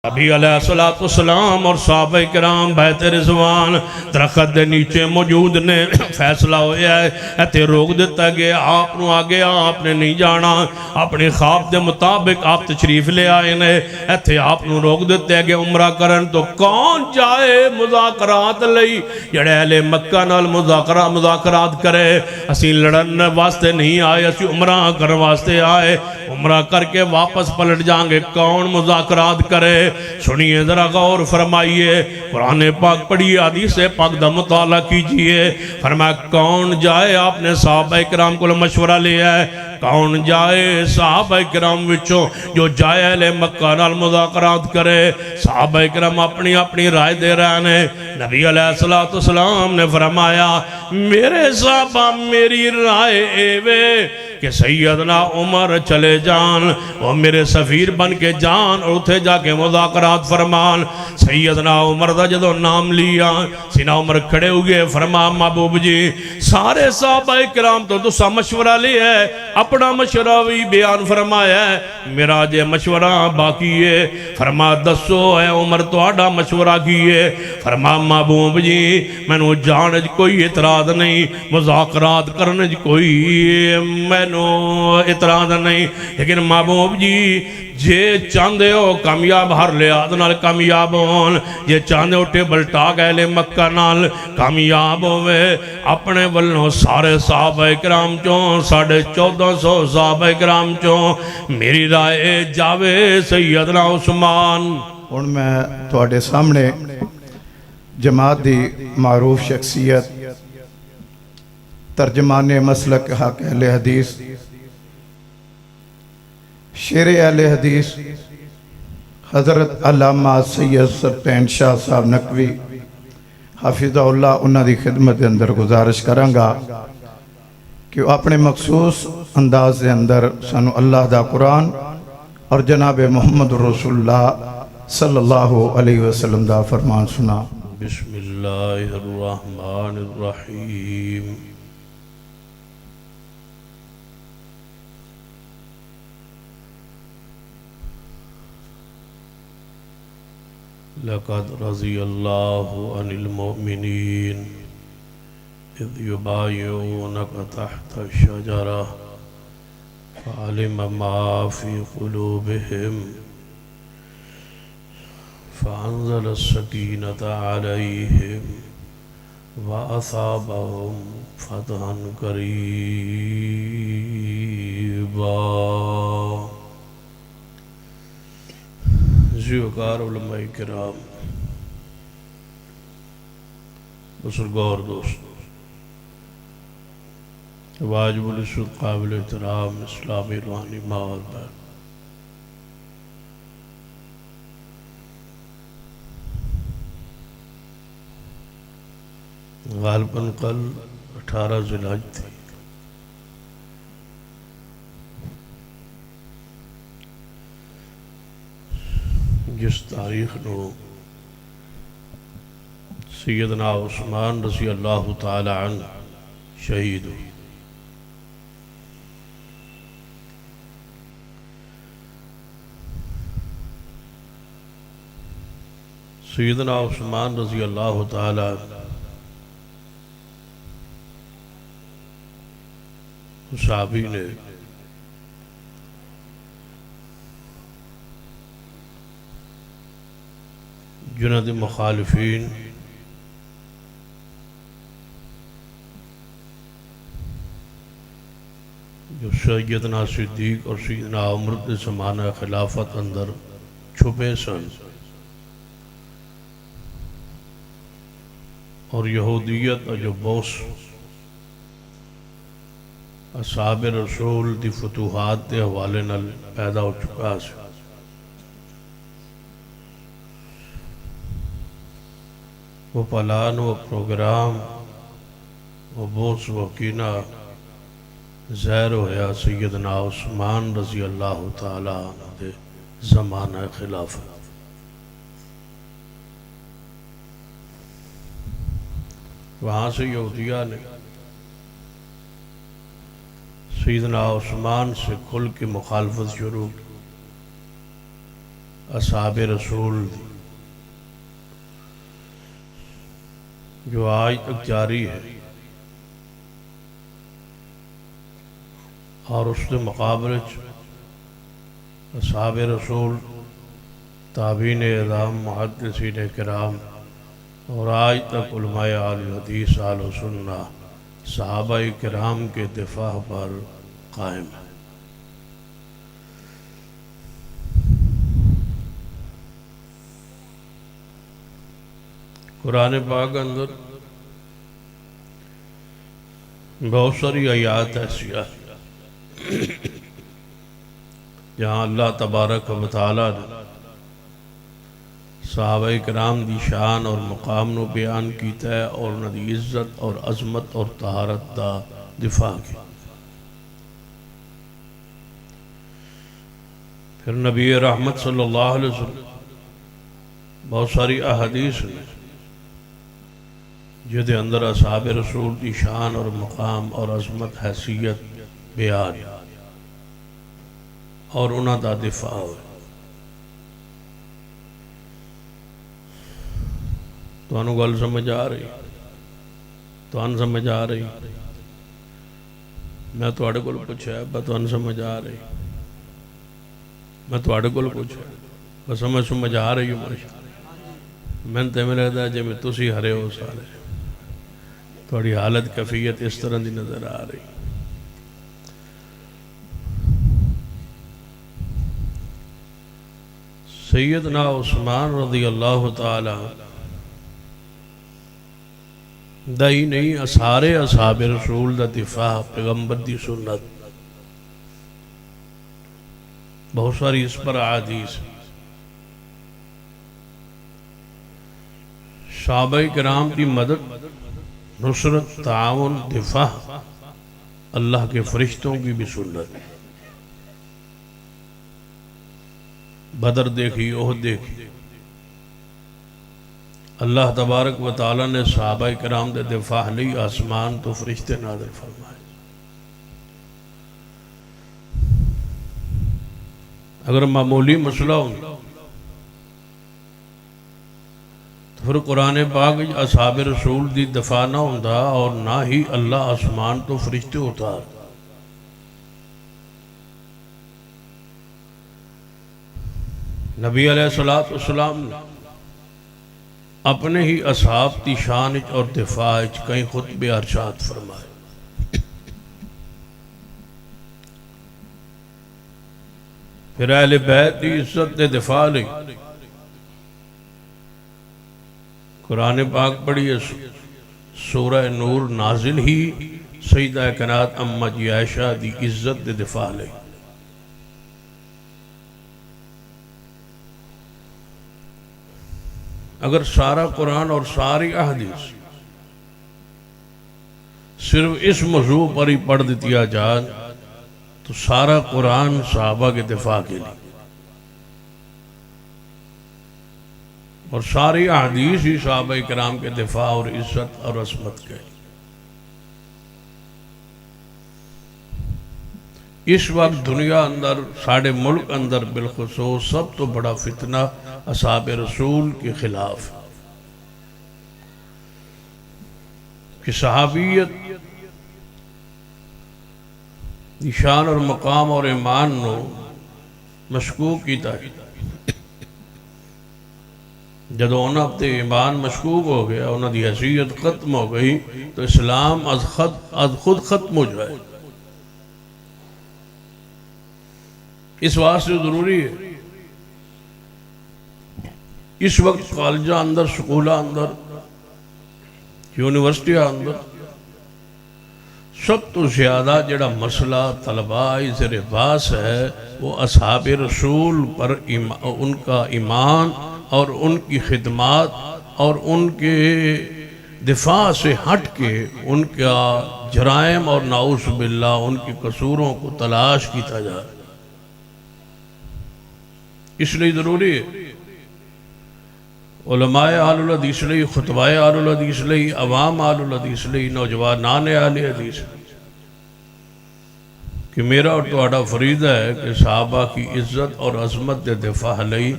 نبی علیہ السلام اور صحابہ کرام بیت رضوان درخت دے نیچے موجود نے فیصلہ ہویا ہے ایتے روک دیتا گیا آپ نو آگے آپ نے نہیں جانا اپنے خواب دے مطابق آپ تشریف لے آئے نے ایتے آپ نو روک دیتے گئے عمرہ کرن تو کون جائے مذاکرات لئی جڑے اہل مکہ نال مذاکرات کرے اسی لڑن واسطے نہیں آئے اسی عمرہ کرن واسطے آئے عمرہ کر کے واپس پلٹ جائیں گے کون مذاکرات کرے سنیے ذرا غور فرمائیے قرآن پاک پڑھیے حدیث پاک دا مطالعہ کیجئے فرمایا کون جائے آپ نے صحابہ کرام کو مشورہ لیا ہے کون جائے صحابہ کرام وچوں جو جائے اہل مکہ نال مذاکرات کرے صحابہ کرام اپنی اپنی رائے دے رہے ہیں نبی علیہ السلام نے فرمایا میرے صحابہ میری رائے ایوے کہ سیدنا عمر چلے جان وہ میرے سفیر بن کے جان اور اتھے جا کے مذاکرات فرمان سیدنا عمر دا جدو نام لیا سینا عمر کھڑے ہوئے فرما محبوب جی سارے صحابہ کرام تو دوسرا مشورہ لیا ہے اپنا مشورہ بھی بیان فرمایا ہے میرا جے مشورہ باقی ہے فرما دسو ہے عمر تو آڈا مشورہ کیے فرما محبوب جی میں نو جانج کوئی اعتراض نہیں مذاکرات کرنج کوئی میں اعتراض نہیں لیکن محبوب جی جے چاندے ہو کامیاب ہر لحاظ نال کامیاب ہون جے چاندے ہو ٹیبل ٹاک اہل مکہ نال کامیاب ہوئے اپنے ولوں سارے صحابہ کرام چوں 1450 صحابہ کرام چوں میری رائے جاوے سیدنا عثمان ہن میں تواڈے سامنے جماعت دی معروف شخصیت ترجمان مسلک حق اہل حدیث شیر اہل حدیث حضرت علامہ سید سرپین شاہ صاحب نقوی حافظہ اللہ انہاں دی خدمت اندر گزارش کرانگا کہ وہ اپنے مخصوص انداز دے اندر سانو اللہ دا قرآن اور جناب محمد رسول اللہ صلی اللہ علیہ وسلم دا فرمان سنا بسم اللہ الرحمن الرحیم لقد رضی اللہ عن المؤمنین اذ یبایعونک تحت الشجرہ فعلم ما فی قلوبہم فانزل السکینة علیہم وَأَصَابَهُمْ فَتْحًا قَرِيبًا زیوکار علماء کرام بزرگوار دوست واجب الاسود قابل احترام اسلامی روحانی ماحول پر غالباً کل 18 ذی الحج تھی جس تاریخ نو سیدنا عثمان رضی اللہ تعالی عنہ شہید ہوئی سیدنا عثمان رضی اللہ تعالی عنہ صحابی نے جنہد مخالفین جو سیدنا صدیق اور سیدنا عمر کے زمانہ خلافت اندر چھپے سن اور یہودیت اور جو بوس اصحاب رسول دی فتوحات دے حوالے نال پیدا ہو چکا ہے وہ پلان و پروگرام وہ بوس و کینہ ظاہر ہویا سیدنا عثمان رضی اللہ تعالیٰ عنہ دے زمانہ خلافت وہاں سے یہودیہ نے سیدنا عثمان سے کھل کے مخالفت شروع کی اصحاب رسول دی جو آج تک جاری ہے، اور اس کے مقابلے اصحاب رسول، تابعین اعظام، محدثین کرام اور آج تک علماء اہل حدیث اہل سنہ صحابہ کرام کے دفاع پر قائم ہے۔ قرآن پاک اندر بہت ساری آیات ایسی ہیں جہاں اللہ تبارک و تعالی نے صحابہ کرام دی شان اور مقام نو بیان کیتا ہے اور انہاں دی عزت اور عظمت اور طہارت دا دفاع کی۔ پھر نبی رحمت صلی اللہ علیہ وسلم بہت ساری احادیث ہیں جہدے اندر اصحاب رسول دی شان اور مقام اور عظمت حیثیت بیان اور انہاں دا دفاع ہوئے۔ تو انہوں گل سمجھ آ رہی، تو انہوں سمجھ آ رہی، میں تو اڑے گل پوچھا ہے بس تو انہوں سمجھ آ رہی، میں تو اڑے گل پوچھا ہے بس سمجھ آ رہی ہوں ماشاء میں تے میں لگتا ہے جی میں تسی ہرے ہو سارے، تھوڑی حالت کیفیت اس طرح دی نظر آ رہی۔ سیدنا عثمان رضی اللہ تعالی دائی نہیں سارے اصحاب رسول دا دفاع پیغمبر دی سنت بہت ساری اس پر احادیث۔ صحابہ کرام کی مدد، نصرت، تعاون، دفاع اللہ کے فرشتوں کی بھی سنت۔ بدر دیکھی، احد دیکھی، اللہ تبارک و تعالی نے صحابہ کرام دے دفاع لئی آسمان تو فرشتے نازل فرمائے۔ اگر معمولی مسئلہ ہوں تو پھر قرآن پاک اصحاب رسول دی دفاع نہ ہوندہ اور نہ ہی اللہ آسمان تو فرشتے اتار۔ نبی علیہ السلام نے اپنے ہی اصحاب کی شان اور دفاع کئی خطبے ارشاد فرمائے۔ پھر اہل بیت کی عزت دے دفاع لئی قرآن پاک پڑھی سورہ نور نازل ہی سیدہ کائنات اماں جی عائشہ دی عزت دے دفاع لئی۔ اگر سارا قرآن اور ساری احادیث صرف اس موضوع پر ہی پڑھ دیا جائے تو سارا قرآن صحابہ کے دفاع کے لیے اور ساری احادیث ہی صحابہ کرام کے دفاع اور عزت اور عظمت کے۔ اس وقت دنیا اندر ساڑھے ملک اندر بالخصوص سب تو بڑا فتنہ اصحاب رسول کے خلاف کہ صحابیت شان اور مقام اور ایمان نو مشکوک کیتا ہے۔ جدو انہاں تے ایمان مشکوک ہو گیا، انہاں دی حیثیت ختم ہو گئی تو اسلام از خود ختم ہو جائے۔ اس واسطے ضروری ہے اس وقت کالجہ اندر، سکولہ اندر، یونیورسٹی اندر سب تو زیادہ جڑا مسئلہ طلباء زیر باس ہے وہ اصحاب رسول پر ان کا ایمان اور ان کی خدمات اور ان کے دفاع سے ہٹ کے ان کا جرائم اور نعوذ باللہ ان کے قصوروں کو تلاش کیتا جائے۔ اس لیے ضروری ہے علماء اہل الحدیث لئی، خطباء اہل الحدیث لئی، عوام اہل الحدیث لئی، نوجوانان اہل حدیث کہ میرا اور تہاڈا فریضہ ہے کہ صحابہ کی عزت اور عظمت دے دفاع لئی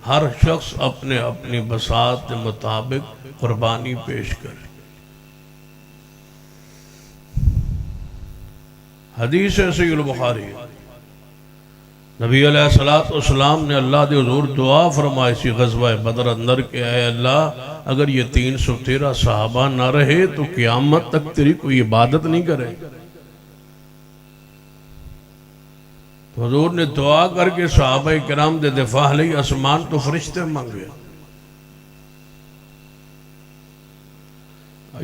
ہر شخص اپنے اپنی بساط کے مطابق قربانی پیش کرے۔ حدیث ہے صحیح البخاری، نبی علیہ السلام نے اللہ دے حضور دعا فرمائی سی غزوہ بدر اندر کہ اے اللہ اگر یہ 313 صحابہ نہ رہے تو قیامت تک تیری کوئی عبادت نہیں کرے۔ حضور نے دعا کر کے صحابہ کرام دے دفاع لئی آسمان تو فرشتے مانگے،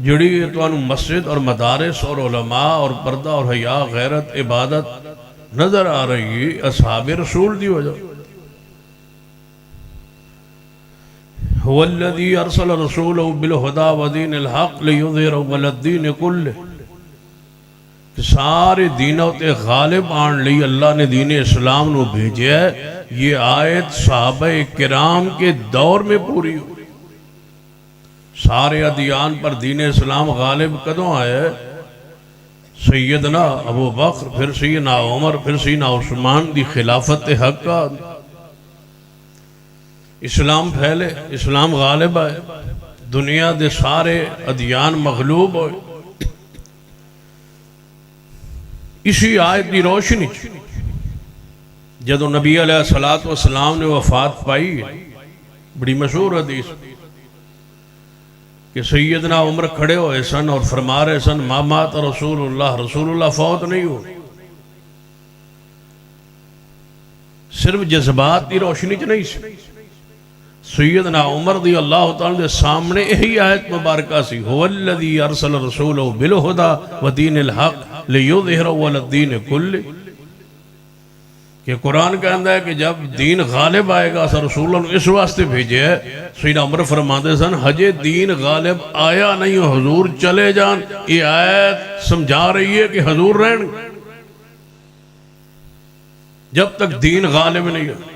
جڑی توانو مسجد اور مدارس اور علماء اور پردہ اور حیا غیرت عبادت نظر آ رہی ہے، اصحاب رسول دی وجہ۔ هو الذي ارسل رسوله بالهدى ودين الحق ليظهره على الدين كله، کہ سارے دینوں تے غالب آن لئی اللہ نے دین اسلام نو بھیجے ہے۔ یہ آیت صحابہ کرام کے دور میں پوری ہوئی۔ سارے ادیان پر دین اسلام غالب کدوں آئے؟ سیدنا ابو بکر، پھر سیدنا عمر، پھر سیدنا عثمان دی خلافت حق کا اسلام پھیلے، اسلام غالب آئے، دنیا دے سارے ادیان مغلوب ہوئے۔ اسی آیت دی روشنی جدو نبی علیہ السلام نے وفات پائی، بڑی مشہور حدیث کہ سیدنا عمر کھڑے ہوئے سن اور فرما رہے سن ما مات رسول اللہ فوت نہیں ہو۔ صرف جذبات کی روشنی چ نہیں سی، سیدنا عمر رضی اللہ تعالیٰ دے سامنے یہی آیت مبارکہ سی، هو الذی ارسل رسولہ بالہدی ودین الحق لیظہرہ علی الدین کلہ، کہ قرآن کہندہ ہے کہ جب دین غالب آئے گا رسول اللہ نے اس واسطے بھیجے ہے۔ سیدنا عمر فرماتے سن ہجے دین غالب آیا نہیں، حضور چلے جان۔ یہ آیت سمجھا رہی ہے کہ حضور رہن جب تک دین غالب نہیں ہے۔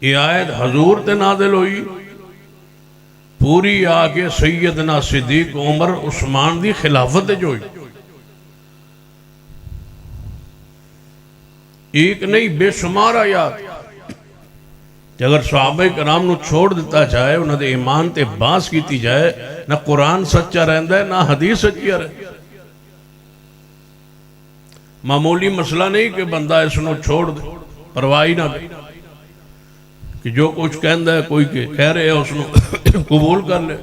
یہ آیت حضور تے نازل ہوئی، پوری آگے سیدنا صدیق عمر عثمان دی خلافت جو ہوئی، ایک نہیں بے شمار آیات کہ اگر صحابہ کرام نو چھوڑ دیتا جائے، انہوں نے ایمان تے باس کیتی جائے، نہ قرآن سچا رہندا ہے نہ حدیث سچی رہندا ہے۔ معمولی مسئلہ نہیں کہ بندہ اس نو چھوڑ دے، پرواہی نہ دے کہ جو کچھ کہندا ہے کوئی کہہ رہے ہیں اس نو قبول کر لے۔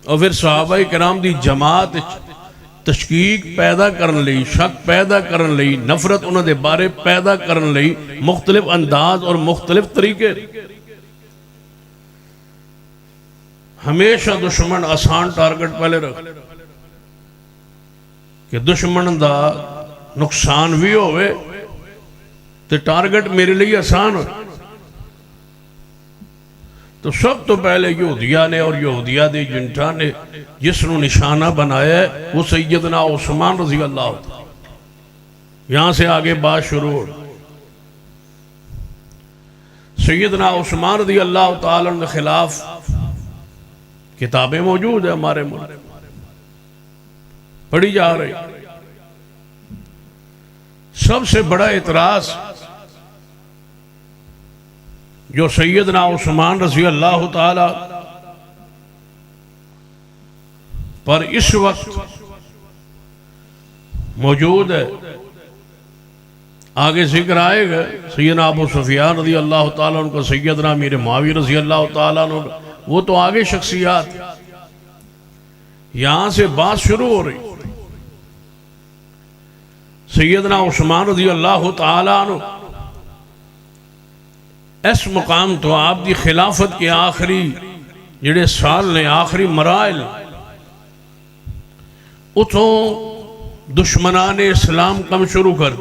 اور پھر صحابہ کرام دی جماعت تشکیک پیدا کرن لئی، شک پیدا کرن لئی، نفرت انہوں دے بارے پیدا کرن لئی مختلف انداز اور مختلف طریقے۔ ہمیشہ دشمن آسان ٹارگٹ پہلے رکھ کہ دشمن دا نقصان بھی ہوئے تو ٹارگٹ میرے لئے آسان ہو۔ تو سب تو پہلے یہودیہ نے اور یہودیہ دے جنٹا نے جس نو نشانہ بنایا ہے وہ سیدنا عثمان رضی اللہ عنہ۔ یہاں سے آگے بات شروع ہو۔ سیدنا عثمان رضی اللہ تعالیٰ کے خلاف کتابیں موجود ہیں ہمارے ملک، پڑھی جا رہی۔ سب سے بڑا اعتراض جو سیدنا عثمان رضی اللہ تعالی پر اس وقت موجود ہے، آگے ذکر آئے گا سیدنا ابو سفیان رضی اللہ تعالیٰ عنہ کو، سیدنا امیر معاویہ رضی اللہ تعالیٰ عنہ، وہ تو آگے شخصیات۔ یہاں سے بات شروع ہو رہی۔ سیدنا عثمان رضی اللہ تعالیٰ عنہ اس مقام تو آپ دی خلافت کے آخری جڑے سال نے، آخری مراحل، اتھوں دشمنان اسلام کم شروع کر۔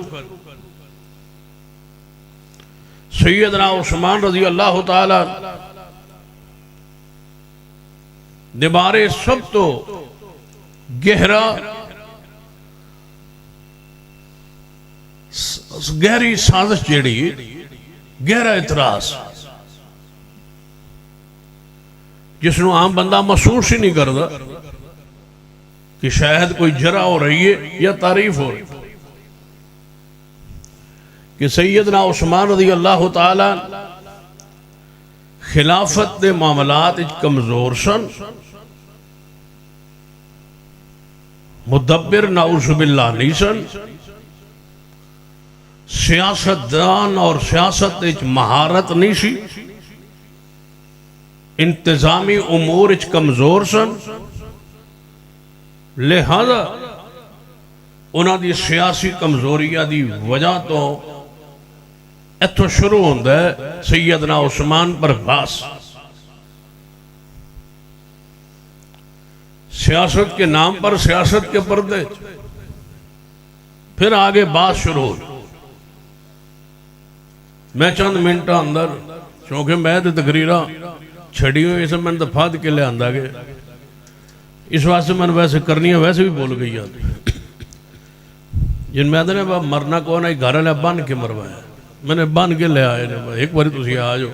سیدنا عثمان رضی اللہ تعالی دبارے سب تو گہری سازش جیڑی، گہرا اعتراض جس نو عام بندہ محسوس ہی نہیں کرتا کہ شاید کوئی جرح ہو رہی ہے یا تعریف ہو رہی ہے کہ سیدنا عثمان رضی اللہ تعالی خلافت دے معاملات کمزور سن، مدبر نعوذ باللہ نہیں سن، سیاست دان اور سیاست مہارت نہیں سی، انتظامی امور کمزور سن، لہذا انہاں دی سیاسی کمزوریاں دی وجہ تو اتھو شروع ہوندہ ہے سیدنا عثمان پر باس، سیاست کے نام پر سیاست کے پردے، پھر آگے بات شروع ہوئی۔ میں چند منٹہ اندر چونکہ میں دے تقریرہ چھڑی ہوئی اسے میں نے دفعات کے لئے آندہ گئے، اس واسطے میں نے ویسے کرنی ہے ویسے بھی بول گئی آتی جن میں نے مرنا کون ہے گھر لے بان کے مروایا، میں نے بان کے لے آئے ایک باری تسی آجو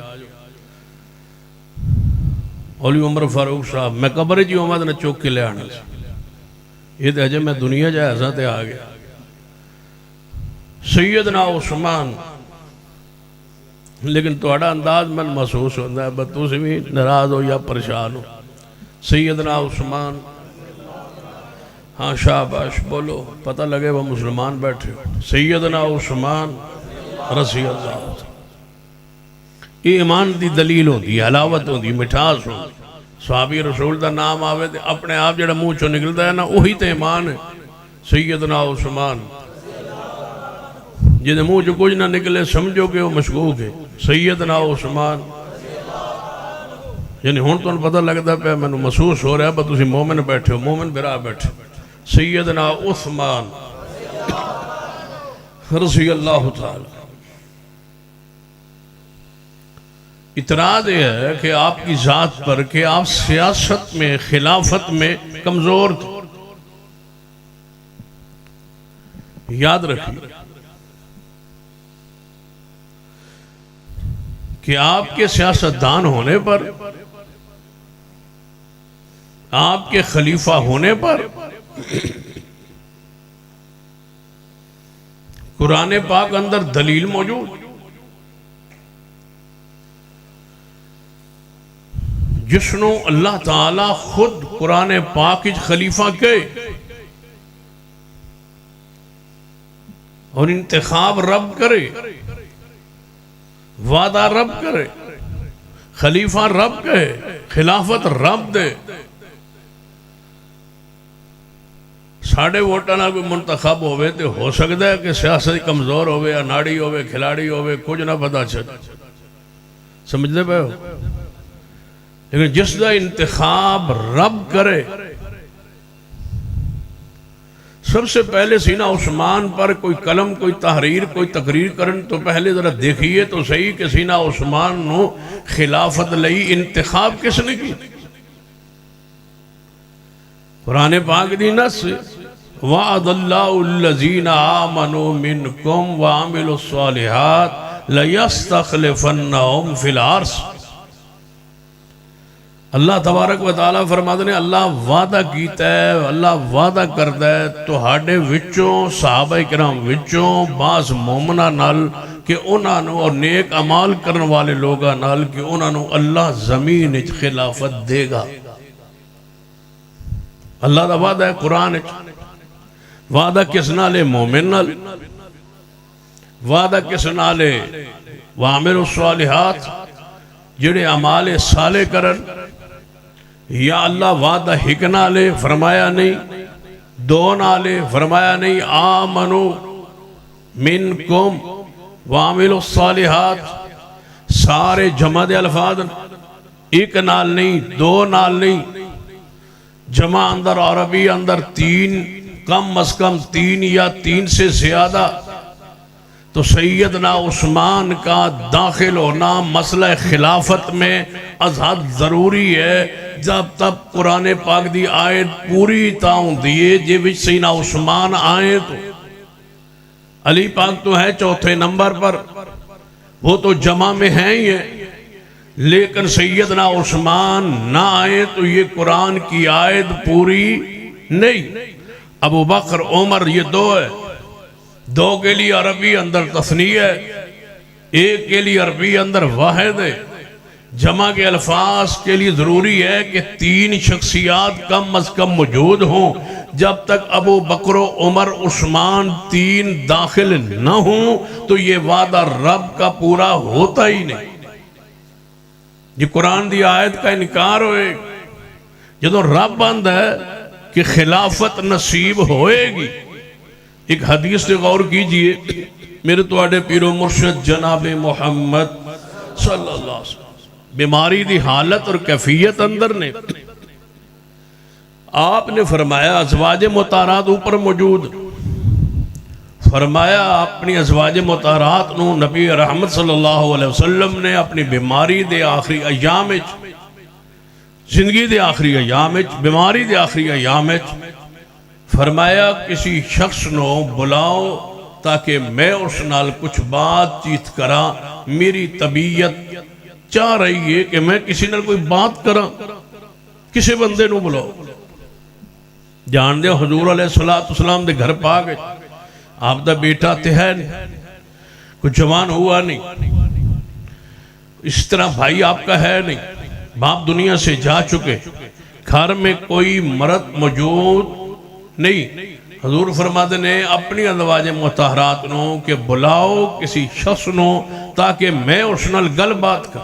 اولی عمر فاروق صاحب میں قبر جی امید نے چوک کے لے آنے سے یہ تیجے میں دنیا جائے ایسا تے آگیا۔ سیدنا عثمان لیکن توڑا انداز میں محسوس ہوتا ہے بس تو سے بھی ناراض ہو یا پریشان ہو۔ سیدنا عثمان، ہاں شاباش بولو پتہ لگے وہ مسلمان بیٹھے ہو۔ سیدنا عثمان رضی اللہ، یہ ایمان دی دلیل ہوتی ہے، علاوت ہوتی ہے، مٹھاس ہوتی ہے۔ صحابی رسول دا نام آوے تے اپنے آپ جڑا منہ چو نکلتا ہے نا وہی تے ایمان ہے۔ سیدنا عثمان جنہیں منہ جو کچھ نہ نکلے سمجھو کہ وہ مشکوک ہے۔ سیدنا عثمان یعنی ہون تو پتہ لگتا پہ میں نے محسوس ہو رہا ہے بس اسی مومن بیٹھے ہو، مومن برا بیٹھے۔ سیدنا عثمان رضی اللہ تعالی، اعتراض یہ ہے کہ آپ کی ذات پر کہ آپ سیاست میں خلافت میں کمزور تھے۔ یاد رکھیے کہ آپ کے سیاستدان ہونے پر، آپ کے خلیفہ ہونے پر قرآن پاک اندر دلیل موجود، جسنو اللہ تعالیٰ خود قرآن پاک خلیفہ کے اور انتخاب رب کرے، وعدہ رب کرے، خلیفہ رب کہے، خلافت رب دے۔ ساڑھے ووٹاں نہ کوئی منتخب ہوئے تو ہو سکتا ہے کہ سیاست کمزور ہوئے، اناڑی ہوئے، کھلاڑی ہوئے، کچھ نہ پتا چل سمجھ دے پہ ہو، لیکن جس دا انتخاب رب کرے۔ سب سے پہلے سینہ عثمان پر کوئی قلم، کوئی تحریر، کوئی تقریر کرن تو پہلے ذرا دیکھئے تو صحیح کہ سینہ عثمان نو خلافت لئی انتخاب کس نے کی؟ قرآن پاک دی نص وعد اللہ الذین آمنوا منکم وعملوا الصالحات لیستخلفنہم فی الارض۔ اللہ تبارک و تعالیٰ فرماتے ہیں اللہ وعدہ کیتا ہے، اللہ وعدہ کرتا ہے تو ہاڑے وچوں صحابہ کرام وچوں بعض مومنہ نال کہ انہاں نو اور نیک عمال کرن والے لوگاں نال کہ انہاں نو اللہ زمین اچ خلافت دے گا۔ اللہ دا وعدہ ہے قرآن اچ، وعدہ کس نالے مومن نال، وعدہ کس نالے وعملوا الصالحات جڑے عمال صالح کرن۔ یا اللہ وعدہ ہک نالے فرمایا نہیں، دو نالے فرمایا نہیں، آمنو منکم وعملوا الصالحات سارے جمع دے الفاظ، ایک نال نہیں، دو نال نہیں، جمع اندر عربی اندر تین، کم از کم تین یا تین سے زیادہ۔ تو سیدنا عثمان کا داخل ہونا مسئلہ خلافت میں ازحد ضروری ہے۔ جب تب قرآن پاک دی آیت پوری تاؤں دیئے جے وچ سیدنا عثمان آئے تو علی پاک تو ہے چوتھے نمبر پر، وہ تو جمع میں ہیں ہی ہیں، لیکن سیدنا عثمان نہ آئے تو یہ قرآن کی آیت پوری نہیں، ابو بکر عمر یہ دو ہے، دو کے لیے عربی اندر تثنیہ ہے، ایک کے لیے عربی اندر واحد ہے۔ جمع کے الفاظ کے لیے ضروری ہے کہ تین شخصیات کم از کم موجود ہوں۔ جب تک ابو بکر و عمر عثمان تین داخل نہ ہوں تو یہ وعدہ رب کا پورا ہوتا ہی نہیں۔ یہ قرآن دی آیت کا انکار ہوئے، جدو رب بند ہے کہ خلافت نصیب ہوئے گی۔ ایک حدیث سے غور کیجئے، میرے تواڈے پیر و مرشد جناب محمد صلی اللہ علیہ وسلم بیماری دی حالت اور کیفیت اندر نے، آپ نے فرمایا ازواج مطہرات اوپر موجود، فرمایا اپنی ازواج مطہرات نو نبی رحمت صلی اللہ علیہ وسلم نے اپنی بیماری دے آخری ایام زندگی دے آخری ایام بیماری دے آخری ایام فرمایا کسی شخص نو بلاؤ تاکہ میں اس نال کچھ بات چیت کرا، میری طبیعت چاہ رہی ہے کہ میں کسی نال کوئی بات کرا، کسی بندے نو بلاؤ۔ جان دے حضور علیہ السلام دے گھر پا گئے، آپ دا بیٹا تے ہے نہیں، کچھ جوان ہوا نہیں، اس طرح بھائی آپ کا ہے نہیں، باپ دنیا سے جا چکے، گھر میں کوئی مرد موجود نہیں۔ حضور فرماتے نے اپنی ازواج مطہرات نو کہ بلاؤ کسی شخص نو تاکہ میں اس نال گل بات کر۔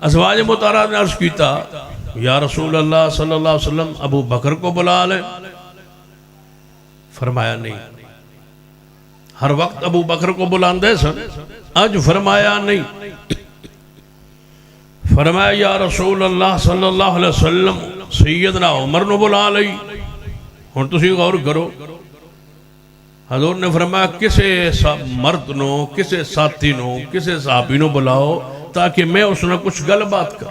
ازواج مطہرات نے عرض کیتا یا رسول اللہ صلی اللہ علیہ وسلم ابو بکر کو بلا لیں، فرمایا نہیں۔ ہر وقت ابو بکر کو بلاندے سن، آج فرمایا نہیں۔ فرمایا یا رسول اللہ صلی اللہ علیہ وسلم سیدنا عمر نو بلا لئی، ہن تسی غور کرو۔ حضور نے فرمایا کسے مرد نو، کسے ساتھی نو، کسے صحابی نو بلاؤ تاکہ میں اس نے کچھ گل بات کر۔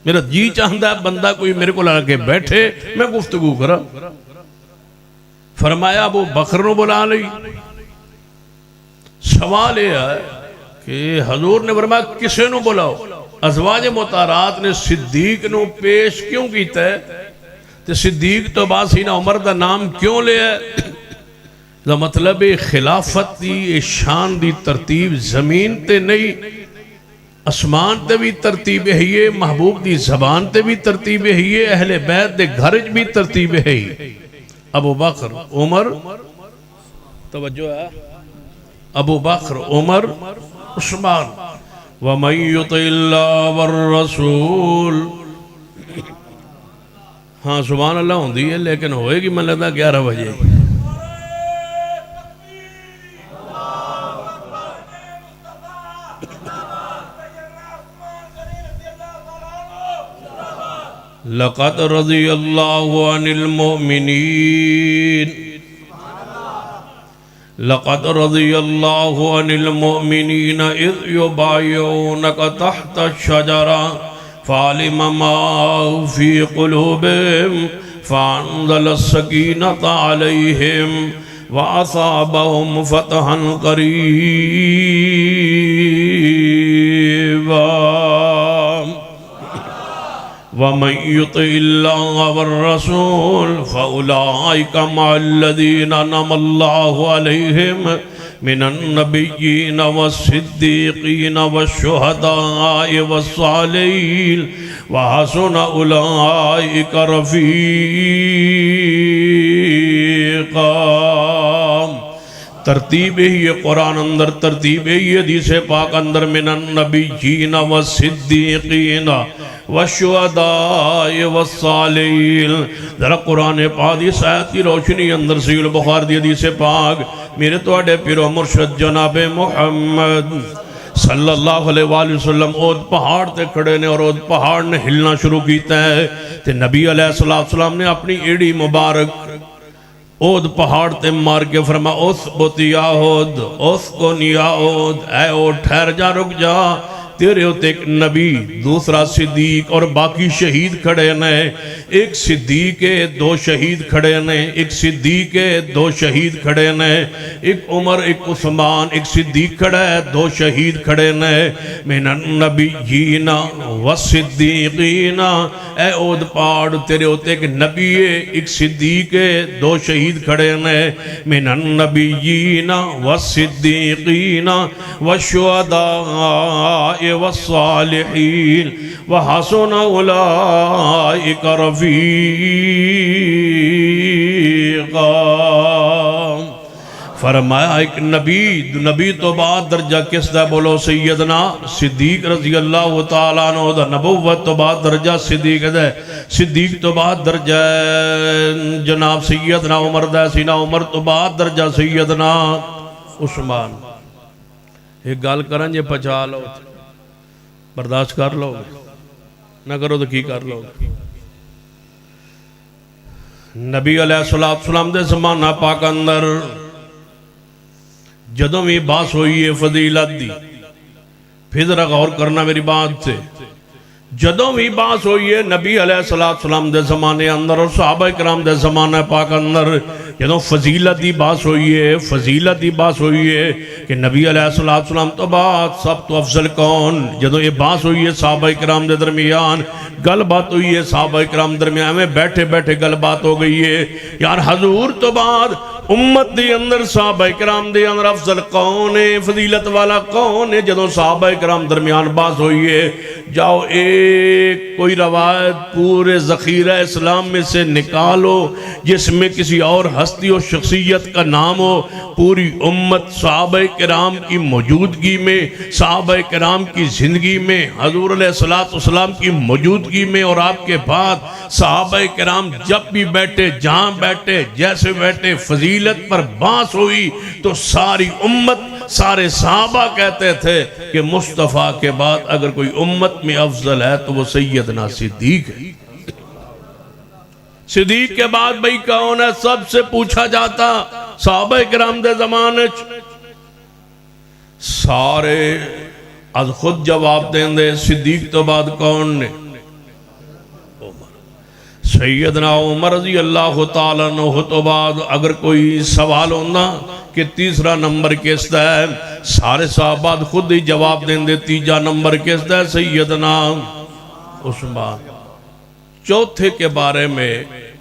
میرا جی چاہتا ہے بندہ کوئی میرے کو لگا کے بیٹھے میں گفتگو کرا۔ فرمایا ابو بکر نو بلا لئی۔ سوال یہ ہے کہ حضور نے فرمایا کسے نو بلاؤ؟ ازواج مطہرات نے صدیق نو پیش کیوں کیتا ہے؟ تے صدیق تو بعد سینہ عمر دا نام کیوں لے ہے؟ دا مطلب خلافت دی شان دی ترتیب زمین تے نہیں، اسمان تے بھی ترتیب ہے، محبوب دی زبان تے بھی ترتیب ہے، اہل بیت دے گھرج بھی ترتیب ہے۔ ابو بکر عمر، توجہ ہے، ابو بکر عمر عثمان وَمَن يُطِعِ اللَّهَ وَالرَّسُولِ۔ ہاں سبحان اللہ ہوندی ہے لیکن ہوئے گی میں لگتا 11 بجے۔ لَقَدْ رَضِيَ اللَّهُ عَنِ الْمُؤْمِنِينَ لقد رضي الله عن المؤمنين إذ يبايعونك تحت الشجرة فعلم ما في قلوبهم فأنزل السكينة عليهم وأصابهم فتحا قريبا وَمَن يُطِعِ اللَّهَ وَالرَّسُولَ فَأُولَئِكَ مَعَ الَّذِينَ أَنْعَمَ اللَّهُ عَلَيْهِمْ مِنَ النَّبِيِّينَ وَالصِّدِّيقِينَ وَالشُّهَدَاءِ وَالصَّالِحِينَ وَحَسُنَ أُولَئِكَ رَفِيقًا۔ ترتیب ہی قرآن اندر، ترتیب ہی حدیث پاک اندر، من النبیین والصدیقین والشہداء والصالحین۔ ذرا قرآن پاک دی آیت کی روشنی اندر صحیح البخاری دی حدیث پاک میرے توڑے پیر و مرشد جناب محمد صلی اللہ علیہ وآلہ وسلم اود پہاڑ تے کھڑے نے اور اود پہاڑ نے ہلنا شروع کیتا ہے تے نبی علیہ السلام نے اپنی ایڑی مبارک اود پہاڑ تے مار کے فرما اثبت یا اود اثکن یا اود، اے اود ٹھہر جا، رک جا، تیرے ہوتے ایک نبی دوسرا صدیق اور باقی شہید کھڑے نے ایک صدیق ہے دو شہید کھڑے نے ایک صدیق ہے دو شہید کھڑے نے ایک عمر ایک عثمان ایک صدیق کھڑا ہے دو شہید کھڑے نے من النبیین والصدیقین اے اود پاڑ تیرے ہوتے ایک نبی ہے ایک صدیق ہے دو شہید کھڑے نے من النبیین والصدیقین والشہداء والصالحین وحسن اولئک رفیقا فرمایا ایک نبی تو بعد درجہ کس دا بولو سیدنا صدیق رضی اللہ تعالیٰ عنہ دا نبوت تو بعد درجہ صدیق دا صدیق تو بعد درجہ جناب سیدنا عمر دا سینا عمر تو بعد درجہ سیدنا عثمان ایک گال کرن یہ پچا لو برداشت کر لو نہ کرو تو کی کر لو نبی علیہ السلام دے زمانہ پاک اندر جدوں میں باس ہوئی ہے فضیلت دی پھر ذرا غور کرنا میری بات سے جدوں بھی باس ہوئی ہے نبی علیہ السلام دے زمانے اندر اور صحابہ کرام دے زمانہ پاک اندر جدوں فضیلت دی باس ہوئی ہے کہ نبی علیہ السلام تو بعد سب تو افضل کون جدوں یہ باس ہوئی ہے صحابہ کرام دے درمیان گل بات ہوئی ہے صحابہ کرام درمیان میں بیٹھے گل بات ہو گئی ہے یار حضور تو بعد امت دے اندر صحابہ کرام دے اندر افضل کون ہے فضیلت والا کون ہے جدوں صحابہ کرام درمیان باس ہوئی ہے جاؤ ایک کوئی روایت پورے ذخیرہ اسلام میں سے نکالو جس میں کسی اور ہستی و شخصیت کا نام ہو پوری امت صحابہ کرام کی موجودگی میں صحابہ کرام کی زندگی میں حضور علیہ السلام کی موجودگی میں اور آپ کے بعد صحابہ کرام جب بھی بیٹھے جہاں بیٹھے جیسے بیٹھے فضیلت پر باس ہوئی تو ساری امت سارے صحابہ کہتے تھے کہ مصطفیٰ کے بعد اگر کوئی امت میں افضل ہے تو وہ سیدنا صدیق ہے صدیق کے بعد بھئی کون ہے سب سے پوچھا جاتا صحابہ کرام دے زمانے سارے از خود جواب دیں دے صدیق تو بعد کون نے سیدنا عمر رضی اللہ تعالیٰ عنہ تو بعد اگر کوئی سوال ہونا کہ تیسرا نمبر کس دا ہے سارے صحابہ خود ہی جواب دیں دے تیجا نمبر کس دا ہے سیدنا عثمان چوتھے کے بارے میں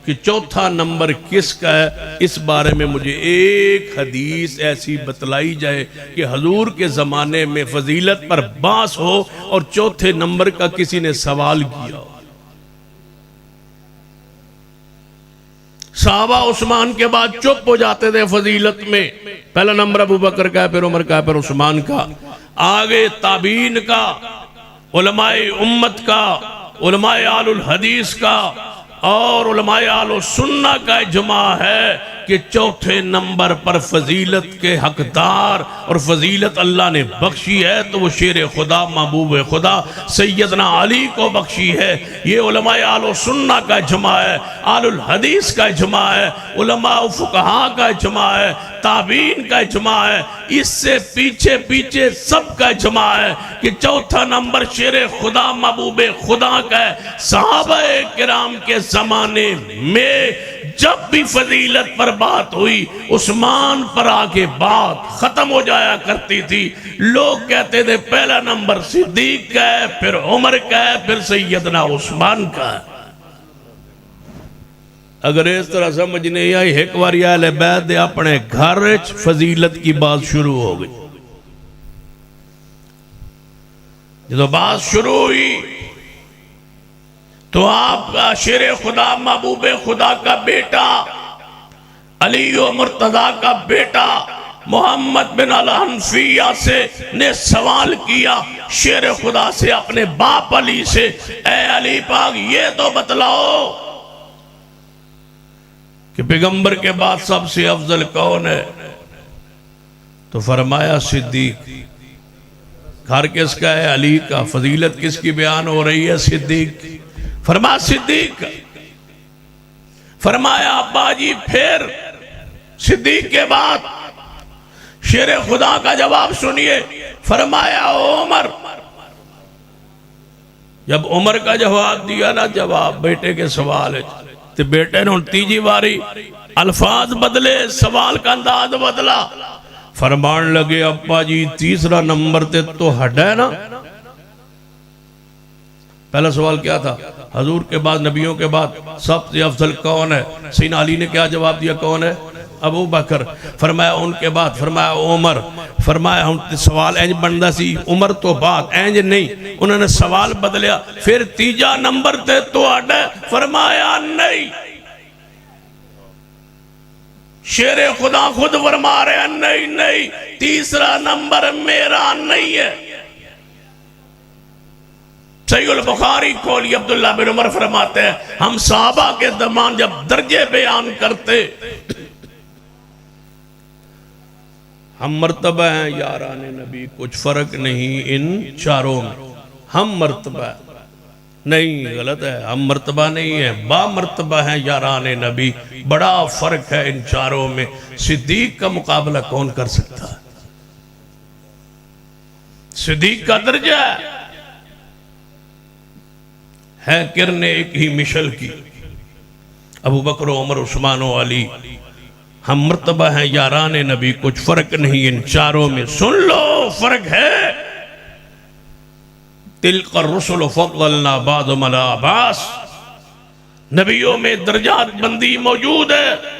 کہ چوتھا نمبر کس کا ہے اس بارے میں مجھے ایک حدیث ایسی بتلائی جائے کہ حضور کے زمانے میں فضیلت پر باس ہو اور چوتھے نمبر کا کسی نے سوال کیا ہو صحابہ عثمان کے بعد چپ ہو جاتے تھے فضیلت میں پہلا نمبر ابو بکر کا ہے پھر عمر کا ہے پھر عثمان کا آگے تابعین کا علماء امت کا علماء آل الحدیث کا اور علماء آل السنہ کا اجماع ہے کہ چوتھے نمبر پر فضیلت کے حقدار اور فضیلت اللہ نے بخشی ہے تو وہ شیر خدا محبوب خدا سیدنا علی کو بخشی ہے یہ علماء آل السنہ کا اجماع ہے آل الحدیث کا اجماع ہے علماء فقہاء کا اجماع ہے تابعین کا اجماع ہے اس سے پیچھے سب کا اجماع ہے کہ چوتھا نمبر شیر خدا محبوب خدا کا ہے صحابہ کرام کے زمانے میں جب بھی فضیلت پر بات ہوئی عثمان پر آگے بات ختم ہو جایا کرتی تھی لوگ کہتے تھے پہلا نمبر صدیق کا ہے پھر عمر کا ہے پھر سیدنا عثمان کا ہے اگر اس طرح سمجھ نہیں آئی ایک باری اہل بیت دے اپنے گھر فضیلت کی بات شروع ہو گئی جب بات شروع ہوئی تو آپ کا شیر خدا محبوب خدا کا بیٹا علی و مرتضیٰ کا بیٹا محمد بن الحنفیہ سے نے سوال کیا شیر خدا سے اپنے باپ علی سے اے علی پاک یہ تو بتلاؤ کہ پیغمبر کے بعد سب سے افضل کون ہے تو فرمایا صدیق گھر کس کا ہے علی کا فضیلت کس کی بیان ہو رہی ہے صدیق فرمایا صدیق فرمایا ابا جی پھر صدیق کے بعد شیر خدا کا جواب سنیے فرمایا عمر جب عمر کا جواب دیا نا جواب بیٹے کے سوال ہے تو بیٹے نے تیجی باری الفاظ بدلے سوال کا انداز بدلا فرمان لگے ابا جی تیسرا نمبر تے تو ہڈ ہے نا پہلا سوال کیا تھا حضور کے بعد نبیوں کے بعد سب سے افضل کون ہے سیدنا علی نے کیا جواب دیا کون ہے ابو بکر فرمایا ان کے بعد فرمایا عمر فرمایا سوال اینج بندہ سی عمر تو بعد اینج نہیں انہوں نے سوال بدلیا پھر تیجا نمبر تے تو اڈے فرمایا نہیں شیر خدا خود فرما رہے ہیں نہیں تیسرا نمبر میرا نہیں ہے صحیح البخاری کھولی عبداللہ بن عمر فرماتے ہیں ہم صحابہ کے درمیان جب درجے بیان کرتے ہم مرتبہ ہیں یاران نبی کچھ فرق نہیں ان چاروں میں ہم مرتبہ نہیں غلط ہے ہم مرتبہ نہیں ہے با مرتبہ ہیں یاران نبی بڑا فرق ہے ان چاروں میں صدیق کا مقابلہ کون کر سکتا ہے صدیق کا درجہ ہے کرنے ایک ہی مشل کی ابو بکر و عمر عثمان و علی ہم مرتبہ ہیں یاران نبی کچھ فرق نہیں ان چاروں میں سن لو فرق ہے تلک الرسل فضلنا بعضهم على بعض نبیوں میں درجات بندی موجود ہے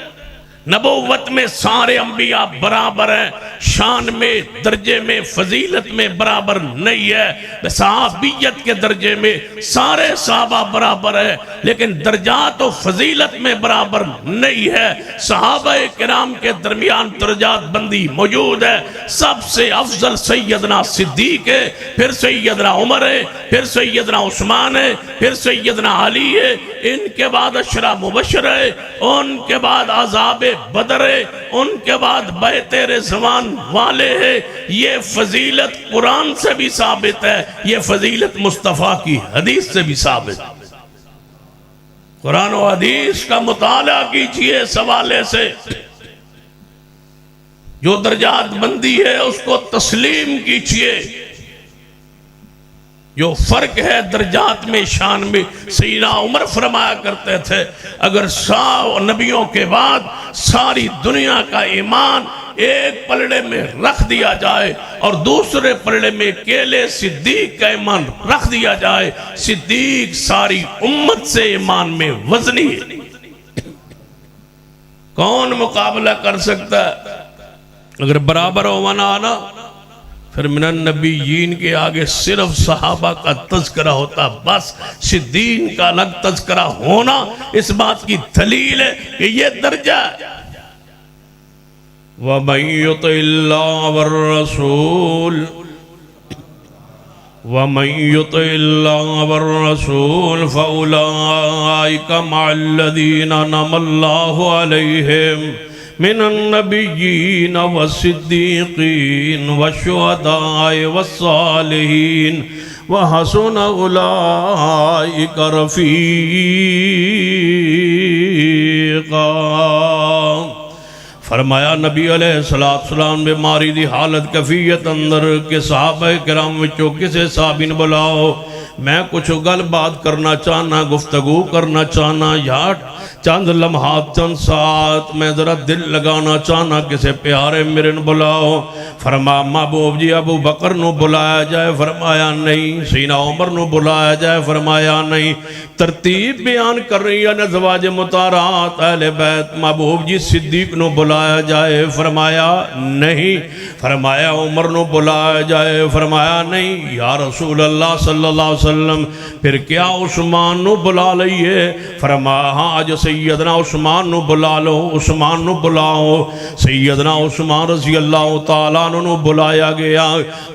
نبوت میں سارے انبیاء برابر ہیں شان میں درجے میں فضیلت میں برابر نہیں ہے صحابیت کے درجے میں سارے صحابہ برابر ہیں لیکن درجات و فضیلت میں برابر نہیں ہے صحابہ کرام کے درمیان درجات بندی موجود ہے سب سے افضل سیدنا صدیق ہے پھر سیدنا عمر ہے پھر سیدنا عثمان ہے پھر سیدنا علی ہے ان کے بعد عشرہ مبشر ہے ان کے بعد عذاب بدر ہے ان کے بعد بیعت رضوان والے ہیں یہ فضیلت قرآن سے بھی ثابت ہے یہ فضیلت مصطفیٰ کی حدیث سے بھی ثابت ہے قرآن و حدیث کا مطالعہ کیجئے اس حوالے سے جو درجات بندی ہے اس کو تسلیم کیجئے جو فرق ہے درجات میں شان میں سیدنا عمر فرمایا کرتے تھے اگر نبیوں کے بعد ساری دنیا کا ایمان ایک پلڑے میں رکھ دیا جائے اور دوسرے پلڑے میں اکیلے صدیق کا ایمان رکھ دیا جائے صدیق ساری امت سے ایمان میں وزنی ہے کون مقابلہ کر سکتا ہے اگر برابر ہونا آنا پھر من النبیین کے آگے صرف صحابہ کا تذکرہ ہوتا بس صدیق کا الگ تذکرہ ہونا اس بات کی دلیل ہے کہ یہ درجہ ہے وَمَن يُطِعِ اللَّهَ وَالرَّسُولَ وَمَن يُطِعِ اللَّهَ وَالرَّسُولَ فَأُولَئِكَ مَعَ الَّذِينَ أَنْعَمَ اللَّهُ عَلَيْهِمْ من النبيين والصديقين والشهداء والصالحين وحسن أولئك رفيقا فرمایا نبی علیہ السلام بیماری دی حالت کفیت اندر کہ صحابہ کرام وچوں کسے صحابین بلاؤ میں کچھ گل بات کرنا چاہنا گفتگو کرنا چاہنا یا چند لمحات چند ساتھ میں ذرا دل لگانا چاہنا کسے پیارے میرے نو بلاؤ فرمایا محبوب جی ابو بکر نو بلایا جائے فرمایا نہیں سیدنا عمر نو بلایا جائے فرمایا نہیں ترتیب بیان کر رہی ہے ازواج مطہرات اہل بیت محبوب جی صدیق نو بلایا جائے فرمایا نہیں فرمایا عمر نو بلایا جائے فرمایا نہیں یا رسول اللہ صلی اللہ علیہ وسلم پھر کیا عثمان نو بلا لئیے فرمایا ہاں آج سیدنا عثمان نو بلا لو عثمان نو بلاؤ سیدنا عثمان رضی اللہ تعالیٰ نو بلایا گیا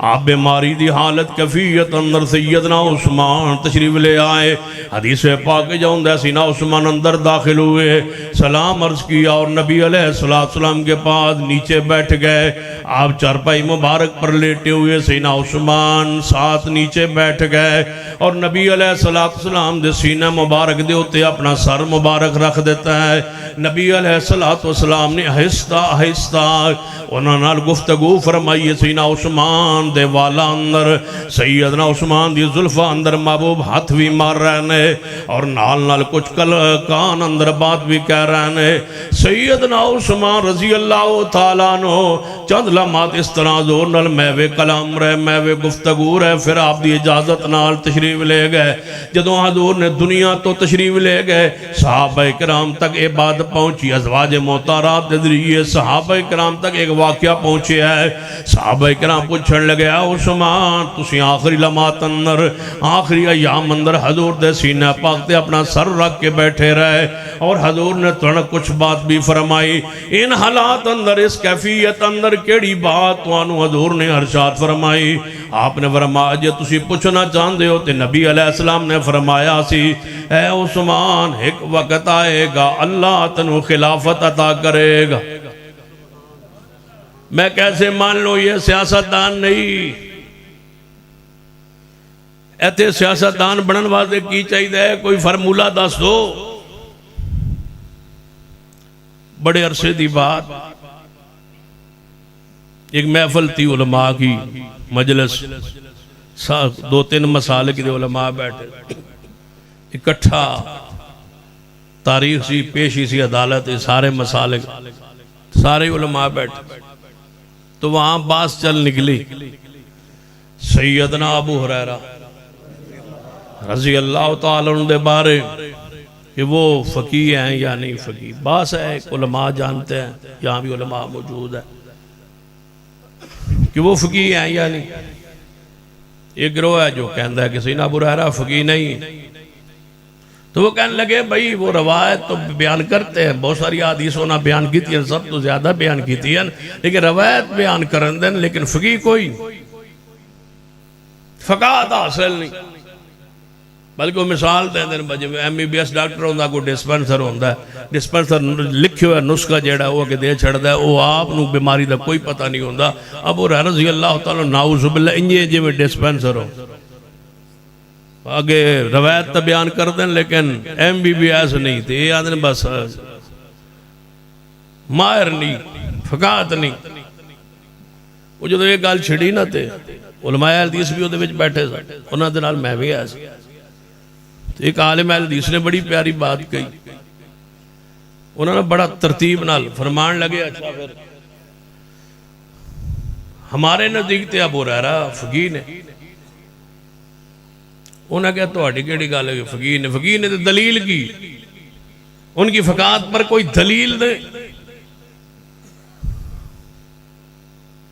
آپ بیماری دی حالت کفیت اندر سیدنا عثمان تشریف لے آئے حدیث پاک جاؤں دے سیدنا عثمان اندر داخل ہوئے سلام عرض کیا اور نبی علیہ السلام کے پاس نیچے بیٹھ گئے آپ چارپائی مبارک پر لیٹے ہوئے سیدنا عثمان ساتھ نیچے بیٹھ گئے اور نبی علیہ السلام دے سینہ مبارک دے ہوتے اپنا سر مبارک رکھ دیتا ہے. نبی علیہ السلام نے آہستہ آہستہ انہاں نال گفتگو فرمائی. سینہ عثمان دے والا اندر سیدنا عثمان دی زلفہ اندر محبوب ہاتھ بھی مار رہے نے اور نال نال کچھ کان اندر بات بھی کہہ رہے نے. سیدنا عثمان رضی اللہ تعالیٰ عنہ چند لمحات اس طرح زور نال میوے کلام رہے میوے گفتگو رہے. پھر آپ دی اجازت نال تشریف لے گئے. جدوں حضور نے دنیا تو تشریف لے گئے صحابہ کرام تک یہ بات پہنچی. ازواج محترمات دے ذریعے صحابہ کرام تک ایک واقعہ پہنچے ہے. صحابہ کرام پوچھن لگے عثمان تسی آخری لمحات اندر آخری ایام اندر حضور دے سینہ پاک تے اپنا سر رکھ کے بیٹھے رہے اور حضور نے تھوڑا کچھ بات بھی فرمائی. ان حالات اندر اس کیفیت اندر کیڑی بات توانو حضور نے ارشاد فرمائی. آپ نے فرمایا جے تسی پوچھنا چاہندے ہو تے نبی علیہ السلام نے فرمایا سی اے عثمان ایک وقت آئے گا اللہ تنو خلافت عطا کرے گا. میں کیسے مان لوں یہ سیاستدان نہیں. ایتے سیاستدان بنن واسطے کی چاہیے کوئی فرمولہ دس دو. بڑے عرصے دی بات ایک محفل تھی علماء کی مجلس 2-3 مسالک دے علماء بیٹھے اکٹھا تاریخ سی پیشی سی عدالت سارے مسالک سارے علماء بیٹھے. تو وہاں باس چل نکلی سیدنا ابو ہریرہ رضی اللہ تعالیٰ عنہ دے بارے کہ وہ فقیہ ہیں یا نہیں فقیہ. باس ہے ایک علماء جانتے ہیں یہاں بھی علماء موجود ہیں کہ وہ فقیہ ہیں یا نہیں. ایک گروہ ہے جو کہتا ہے کہ سیدنا ابو ہریرہ فقیہ نہیں. تو وہ کہنے لگے بھائی وہ روایت تو بیان کرتے ہیں بہت ساری حدیثوں نے بیان کی تھی سب تو زیادہ بیان کی تھی لیکن روایت بیان کرن دیں لیکن فقیہ کوئی فقاہت حاصل نہیں. بلکہ وہ مثال دیں دیں بجے MBBS ڈاکٹر ہوندہ کوئی ڈسپنسر ہوندہ ہے. ڈسپنسر لکھے ہوئے نسخہ جیڑا وہ کہ دے چھڑ دے وہ آپ نو بیماری دا کوئی پتہ نہیں ہوندہ. ابو ہریرہ رضی اللہ تعالیٰ نعوذ باللہ انجے جے میں ڈسپنسر ہو آگے روایت تا بیان کر دیں لیکن MBBS نہیں تھے. یہ آدھنے بس ماہر نہیں فقاہت نہیں. وہ جو یہ گال چھڑی نہ تھے علماء حدیث بھی ہوتے بیٹھے سا انہوں نے نال میں بھی ایسے. ایک عالم حدیث نے بڑی پیاری بات کہی. انہوں نے بڑا ترتیب نال فرمان لگے اچھا پھر ہمارے نزدیک تے ابو ہریرہ فقیہ نے. انہوں نے کہا تو ہٹی کیڑی گال ہے فقیہ نے دلیل کی ان کی فقاہت پر کوئی دلیل دے.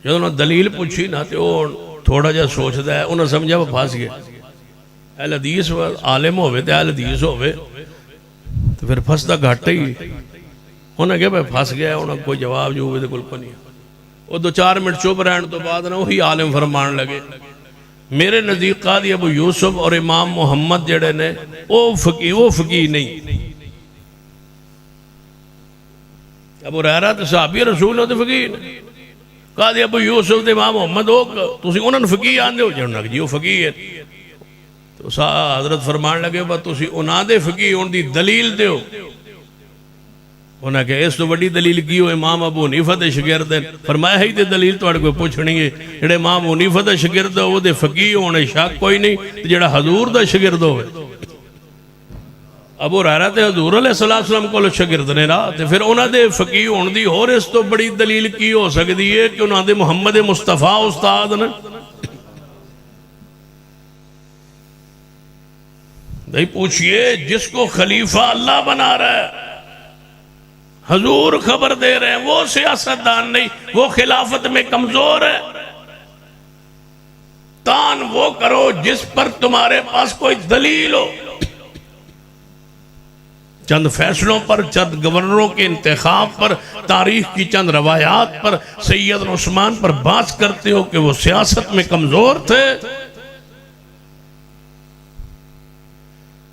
جب انہوں نے دلیل پوچھی نہ تے وہ تھوڑا جا سوچتا ہے انہوں نے سمجھا وہ پھاس گیا. اہل حدیث عالم ہوئے تے اہل حدیث ہوئے تو پھر پھستا گھاٹا ہی. انہوں نے کہا بھائی پھس گیا انہوں نے کوئی جواب جو ہوئے دے کل کو نہیں. وہ 2-4 منٹ چوپ رہن تو بعد نہ وہی عالم فرمان لگے میرے نزدیک قاضی ابو یوسف اور امام محمد جڑے نے وہ فقیہ نہیں. ابو ہریرہ تے صحابی رسول ہوتے فقیہ نہیں. قاضی ابو یوسف تے امام محمد تسی انہوں نے فقیہ آندے ہو جنہوں نے جی وہ فقیہ ہے. تو حضرت فرمان لگے با تسی انہاں دے فقیہ ان دی دلیل دے ہو. انہاں کہ اس تو بڑی دلیل کی ہو امام ابو حنیفہ دے شگرد ہیں. فرمایا ہی تے دلیل تو کوئی پوچھنی ہے جڑے امام حنیفہ دے شگرد ہو دے فقیہ ہونے شک کوئی نہیں جڑا حضور دے شگرد ہوئے. ابو ہریرہ تے حضور علیہ السلام کو شگرد نے رہا تے پھر انہاں دے فقیہ ہون دی اور اس تو بڑی دلیل کی ہو سکتی ہے کہ انہاں دے محمد مصطفیٰ استاد نے. نہیں پوچھئے جس کو خلیفہ اللہ بنا رہا ہے حضور خبر دے رہے ہیں وہ سیاستدان نہیں وہ خلافت میں کمزور ہے. تان وہ کرو جس پر تمہارے پاس کوئی دلیل ہو. چند فیصلوں پر چند گورنروں کے انتخاب پر تاریخ کی چند روایات پر سیدنا عثمان پر بات کرتے ہو کہ وہ سیاست میں کمزور تھے.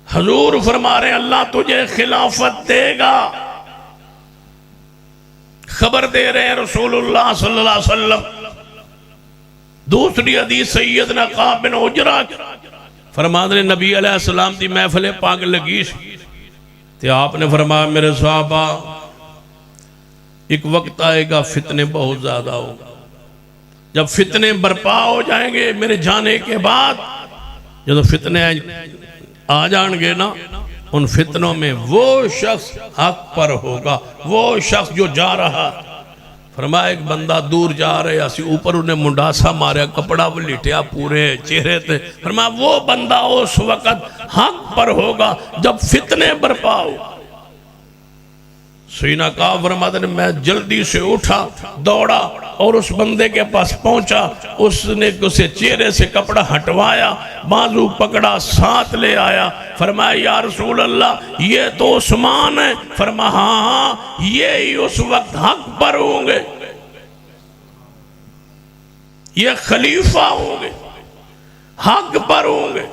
حضور فرما رہے اللہ تجھے خلافت دے گا. خبر دے رہے ہیں رسول اللہ صلی اللہ علیہ وسلم. دوسری حدیث سیدنا کعب بن عجرہ فرماتے ہیں نبی علیہ السلام دی محفل پاک لگی سی تے آپ نے فرمایا میرے صحابہ ایک وقت آئے گا فتنے بہت زیادہ ہوں گا، جب فتنے برپا ہو جائیں گے میرے جانے کے بعد، جب فتنے آ جائیں گے نا، ان فتنوں میں وہ شخص حق پر ہوگا، وہ شخص جو جا رہا، فرمایا ایک بندہ دور جا رہے اسی اوپر انہیں منڈاسا ماریا، کپڑا وہ لٹیا پورے چہرے تے، فرمایا وہ بندہ اس وقت حق پر ہوگا جب فتنے برپا ہو۔ سینہ کا فرماتے ہیں میں جلدی سے اٹھا دوڑا اور اس بندے کے پاس پہنچا، اس نے اسے چہرے سے کپڑا ہٹوایا، بازو پکڑا، ساتھ لے آیا، فرمایا یا رسول اللہ یہ تو عثمان ہے، فرمایا ہاں یہ اس وقت حق پر ہوں گے، یہ خلیفہ ہوں گے، حق پر ہوں گے،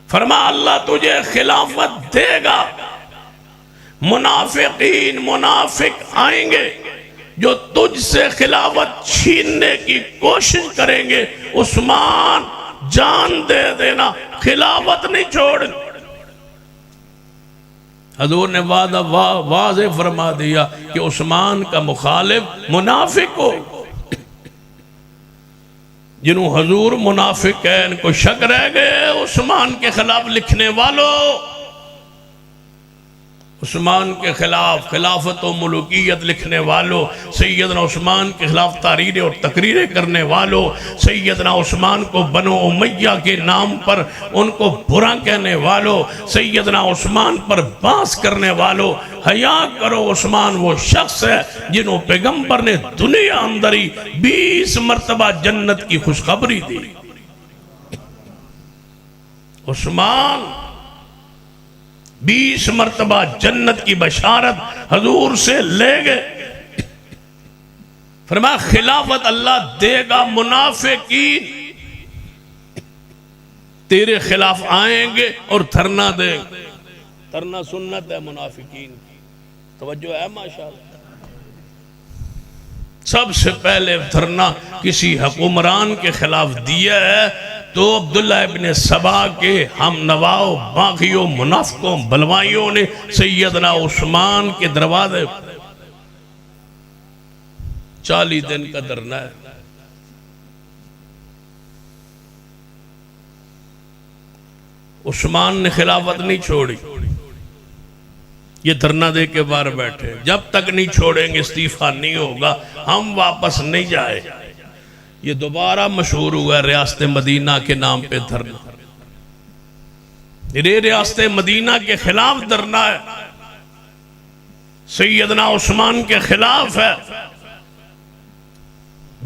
فرمایا اللہ تجھے خلافت دے گا، منافقین منافق آئیں گے جو تجھ سے خلافت چھیننے کی کوشش کریں گے، عثمان جان دے دینا، خلافت نہیں چھوڑ۔ حضور نے واضح فرما دیا کہ عثمان کا مخالف منافق ہو، جنہوں حضور منافق ہے ان کو شک رہ گئے عثمان کے خلاف لکھنے والوں، عثمان کے خلاف خلافت و ملوکیت لکھنے والوں، سیدنا عثمان کے خلاف تحریریں اور تقریریں کرنے والوں، سیدنا عثمان کو بنو امیہ کے نام پر ان کو برا کہنے والوں، سیدنا عثمان پر باس کرنے والوں، حیا کرو عثمان وہ شخص ہے جنہوں پیغمبر نے دنیا اندری 20 مرتبہ جنت کی خوشخبری دی۔ عثمان 20 مرتبہ جنت کی بشارت حضور سے لے گئے، فرمایا خلافت اللہ دے گا، منافقین تیرے خلاف آئیں گے اور دھرنا دیں گے۔ دھرنا سنت ہے منافقین کی، توجہ ہے ماشاءاللہ۔ سب سے پہلے دھرنا کسی حکمران کے خلاف دیا ہے تو عبداللہ ابن سبا کے ہم نواؤ باغیوں منافقوں بلوائیوں نے سیدنا عثمان کے دروازے 40 دن کا دھرنا ہے۔ عثمان نے خلافت نہیں چھوڑی، یہ دھرنا دے کے باہر بیٹھے، جب تک نہیں چھوڑیں گے استعفیٰ نہیں ہوگا، ہم واپس نہیں جائے۔ یہ دوبارہ مشہور ہوا ہے ریاست مدینہ کے نام پہ دھرنا، یہ ریاست مدینہ کے خلاف دھرنا ہے، سیدنا عثمان کے خلاف ہے،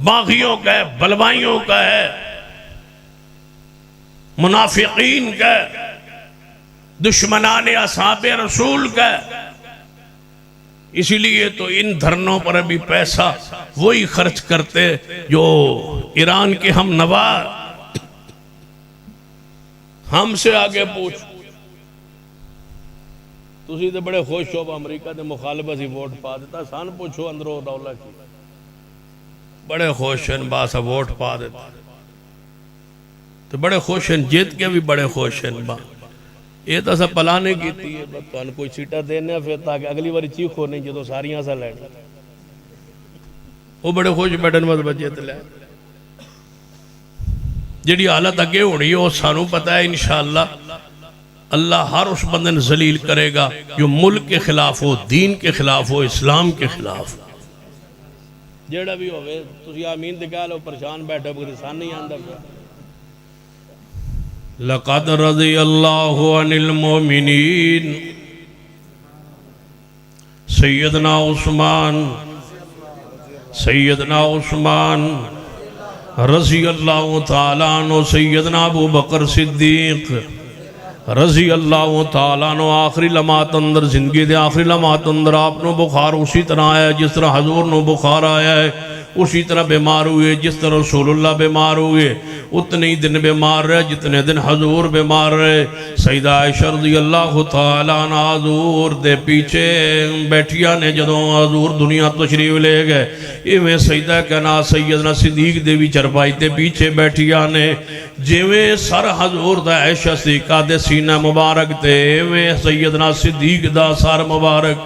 باغیوں کا ہے، بلوائیوں کا ہے، منافقین کا ہے، دشمنان اصحاب رسول کا ہے۔ اسی لیے تو ان دھرنوں پر ابھی پیسہ وہی خرچ کرتے جو ایران کے ہم نوا، ہم سے آگے پوچھ تسی تو بڑے خوش ہو امریکہ دے مخالفت ہی ووٹ پا دیتا، سان پوچھو اندرو دولہ کی بڑے خوش ہیں، باسا ووٹ پا دیتا تو بڑے خوش ہیں، جیت کے بھی بڑے خوش ہیں۔ یہ تو سب پلانے کی تھی ہے، تو ان کوئی سیٹا دینے پھر تاکہ اگلی باری چیخو نہیں جو تو ساریاں سا لینا، وہ بڑے خوش بیٹھن مت بچے تلے جڑی حالت اگے ہونی ہے وہ سانوں پتہ ہے انشاءاللہ اللہ ہر اس بندن ذلیل کرے گا جو ملک کے خلاف ہو، دین کے خلاف ہو، اسلام کے خلاف ہو۔ جیڑا بھی ہوئے تسی آمین دکھا لو پریشان بیٹھے بگر سان نہیں آندہ گا۔ لقد رضی اللہ عن المومنین سیدنا عثمان رضی اللہ تعالیٰ عنہ، سیدنا ابو بکر صدیق رضی اللہ تعالیٰ عنہ آخری لمحات اندر زندگی دے آخری لمحات اندر آپ نو بخار اسی طرح آیا ہے جس طرح حضور نو بخار آیا ہے، اسی طرح بیمار ہوئے جس طرح رسول اللہ بیمار ہوئے، اتنے ہی دن بیمار رہے جتنے دن حضور بیمار رہے. سیدہ عائشہ رضی اللہ تعالیٰ عنہ حضور دے پیچھے بیٹھیا نے جدوں حضور دنیا تشریف لے گئے ایویں سیدہ کہنا سیدنا صدیق دے بھی چرپائی تے پیچھے بیٹھیا نے جویں سر حضور دا عائشہ صدیقہ دے سینہ مبارک تے ایویں سیدنا صدیق دا سر مبارک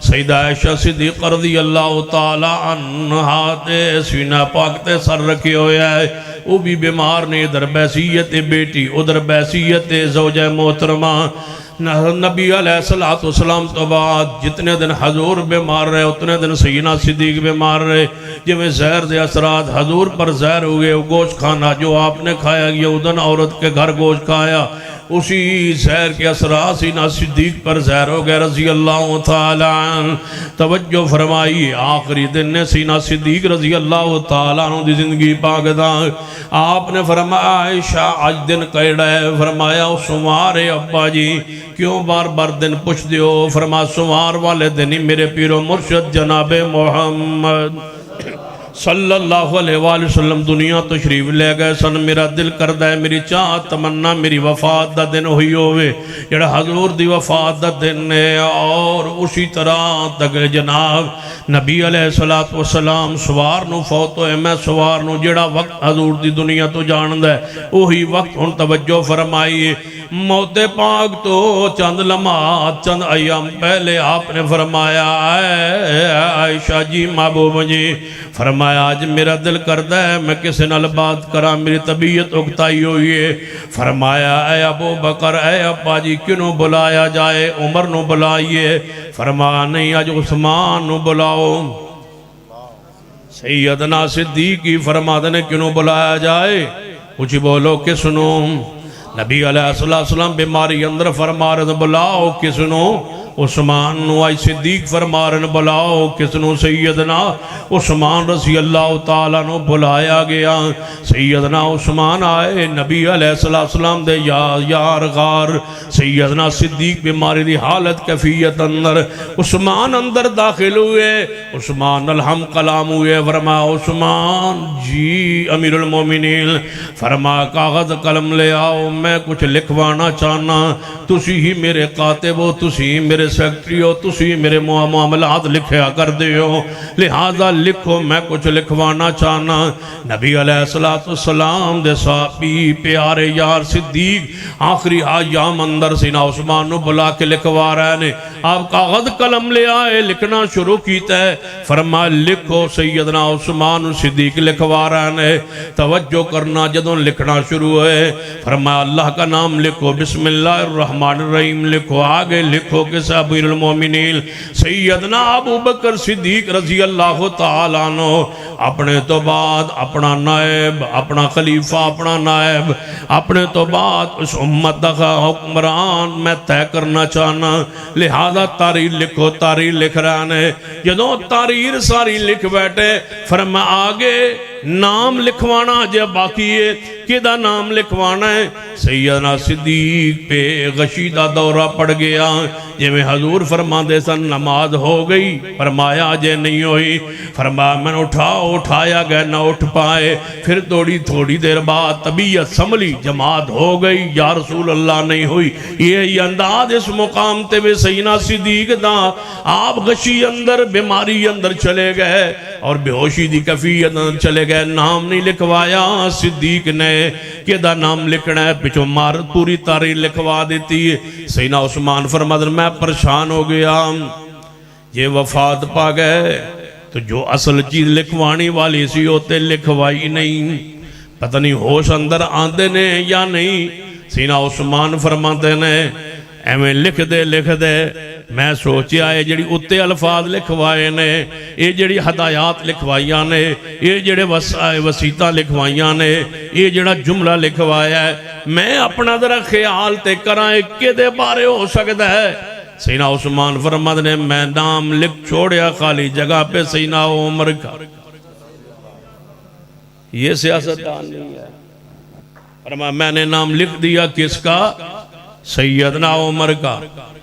سیدہ عائشہ صدیقہ رضی اللہ تعالیٰ عنہ تے سینہ پاک تے سر رکھے ہوئے ہے. وہ بھی بیمار نے ادھر بیسیت بیٹی ادھر بیسیت زوجہ محترمہ. نبی علیہ السلام تو بعد جتنے دن حضور بیمار رہے اتنے دن سیدنا صدیق بیمار رہے. جویں زہر دے اثرات حضور پر زہر ہوئے وہ گوشت کھانا جو آپ نے کھایا یہودن عورت کے گھر گوشت کھایا اسی زہر کے اثرات سیدنا صدیق پر زہر ہو گئے رضی اللہ تعالیٰ عنہ. توجہ فرمائی آخری دن نے سیدنا صدیق رضی اللہ تعالیٰ عنہ دی زندگی پاک دا آپ نے فرمایا عائشہ آج دن کیڑا ہے؟ فرمایا سوار ہے ابا جی. کیوں بار بار دن پوچھ دیو؟ فرمایا سوار والے دن ہی میرے پیر و مرشد جناب محمد صلی اللہ علیہ وآلہ وسلم دنیا تشریف لے گئے سن. میرا دل کردہ ہے میری چاہت تمنا میری وفات دا دن ہوئی ہوئے جڑا حضور دی وفات دا دن ہے. اور اسی طرح تک جناب نبی علیہ السلام سوار نو فوت ہوئے. میں سوار نو جڑا وقت حضور دی دنیا تو جاند ہے وہی وقت ہن توجہ فرمائیے. موت پاک تو چند لمحات چند ایام پہلے آپ نے فرمایا اے عائشہ جی محبوب جی فرمایا آج میرا دل کرتا ہے میں کسی نال بات کرا میری طبیعت اگتائی ہوئی ہے. فرمایا اے ابو بکر اے ابا جی کنوں بلایا جائے؟ عمر نو بلائیے. فرمایا نہیں آج عثمان نو بلاؤ. سیدنا صدیقی فرماتے نے کنوں بلایا جائے؟ کچھ بولو کسنو؟ نبی علیہ السلام بیماری اندر فرما رہے بلاؤ کسنو؟ عثمان نو. آئی صدیق فرما رہے بلاؤ کسنو؟ سیدنا عثمان رضی اللہ تعالیٰ نو بلایا گیا. سیدنا عثمان آئے نبی علیہ السلام دے یار غار سیدنا صدیق بیماری دی حالت کیفیت اندر عثمان اندر داخل ہوئے. عثمان الہم کلام ہوئے. فرما عثمان جی امیر المومنین فرما کاغذ قلم لے آؤ میں کچھ لکھوانا چاہنا. تسی ہی میرے کاتب ہو تسی میرے سیکٹری ہو تسی میرے معاملات لکھیا کر دے ہو لہذا لکھو میں کچھ لکھوانا چاہنا. نبی علیہ السلام دے صحابی پیارے یار صدیق آخری ایام اندر سینا عثمان نو بلا کے لکھوا رہے نے. آپ کاغذ قلم لے آئے لکھنا شروع کیتا ہے. فرمایا لکھو. سیدنا عثمان صدیق لکھوا رہے نے. توجہ کرنا جدوں لکھنا شروع ہے فرمایا اللہ کا نام لکھو بسم اللہ الرحمن الرحیم لکھو. آگے لکھو کہ امیر المومنین سیدنا ابو بکر صدیق رضی اللہ تعالیٰ عنہ اپنے تو بعد اپنا نائب اپنا خلیفہ اپنا نائب اپنے تو بعد اس امت دا حکمران میں طے کرنا چاہنا. لہذا تاریخ لکھو. تاریخ لکھ رہا ہے. جدوں تاریخ ساری لکھ بیٹھے فرما آگے نام لکھوانا جب باقی ہے کدہ نام لکھوانا ہے؟ سیدنا صدیق پہ غشیدہ دورہ پڑ گیا. جب حضور فرما دے سن نماز ہو گئی فرمایا جے نہیں ہوئی. فرمایا میں اٹھایا گیا نہ اٹھ پائے. پھر تھوڑی دیر بعد طبیعت سنبھلی جماعت ہو گئی. یا رسول اللہ نہیں ہوئی. یہ انداز اس مقام تے بھی سیدنا صدیق دا آپ غشی اندر بیماری اندر چلے گئے اور بے ہوشی دی کیفیت اندر چلے گئے. نام نہیں لکھوایا صدیق نے کہ دا نام لکھنا ہے پچھو مار پوری تاریخ لکھوا دیتی ہے. سیدنا عثمان فرماتے میں پریشان ہو گیا یہ وفات پا گئے تو جو اصل چیز لکھوانی والی سی ہوتے لکھوائی نہیں. پتہ نہیں ہوش اندر آندے نے یا نہیں. سیدنا عثمان فرماتے نے ایویں لکھ دے میں سوچیا ہے جڑی اتے الفاظ لکھوائے نے یہ جڑی ہدایات لکھوائیاں نے یہ جڑے وسیطہ لکھوائیاں نے یہ جڑا جملہ لکھوایا ہے میں اپنا ذرا خیال تے کرائیں کہ دے بارے ہو سکتا ہے. سیدنا عثمان فرماتے نے میں نام لکھ چھوڑیا خالی جگہ پہ سیدنا عمر کا. یہ سیاستدان نہیں ہے. فرمایا میں نے نام لکھ دیا کس کا؟ سیدنا عمر کا.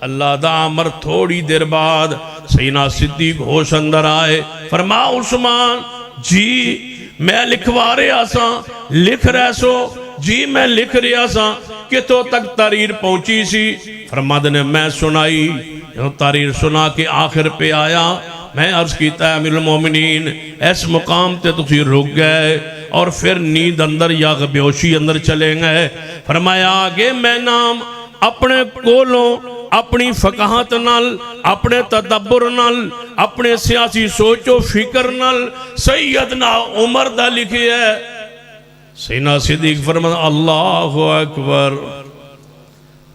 اللہ دا عمر تھوڑی دیر بعد سیدنا صدیق ہوش اندر آئے. فرمایا عثمان جی میں لکھوا رہا سا لکھ رہے سو جی میں لکھ رہا سا کتوں تک تحریر پہنچی سی فرماد نے میں سنائی جو تحریر سنا کے آخر پہ آیا میں عرض کیتا ہے امیر المومنین اس مقام تے تسی رک گئے اور پھر نیند اندر یا بیہوشی اندر چلے گئے فرمایا آگے میں نام اپنے کولوں اپنی فقاہت نال اپنے تدبر نال اپنے سیاسی سوچ و فکر نال سیدنا عمر دا لکھی ہے سیدنا صدیق فرمایا اللہ اکبر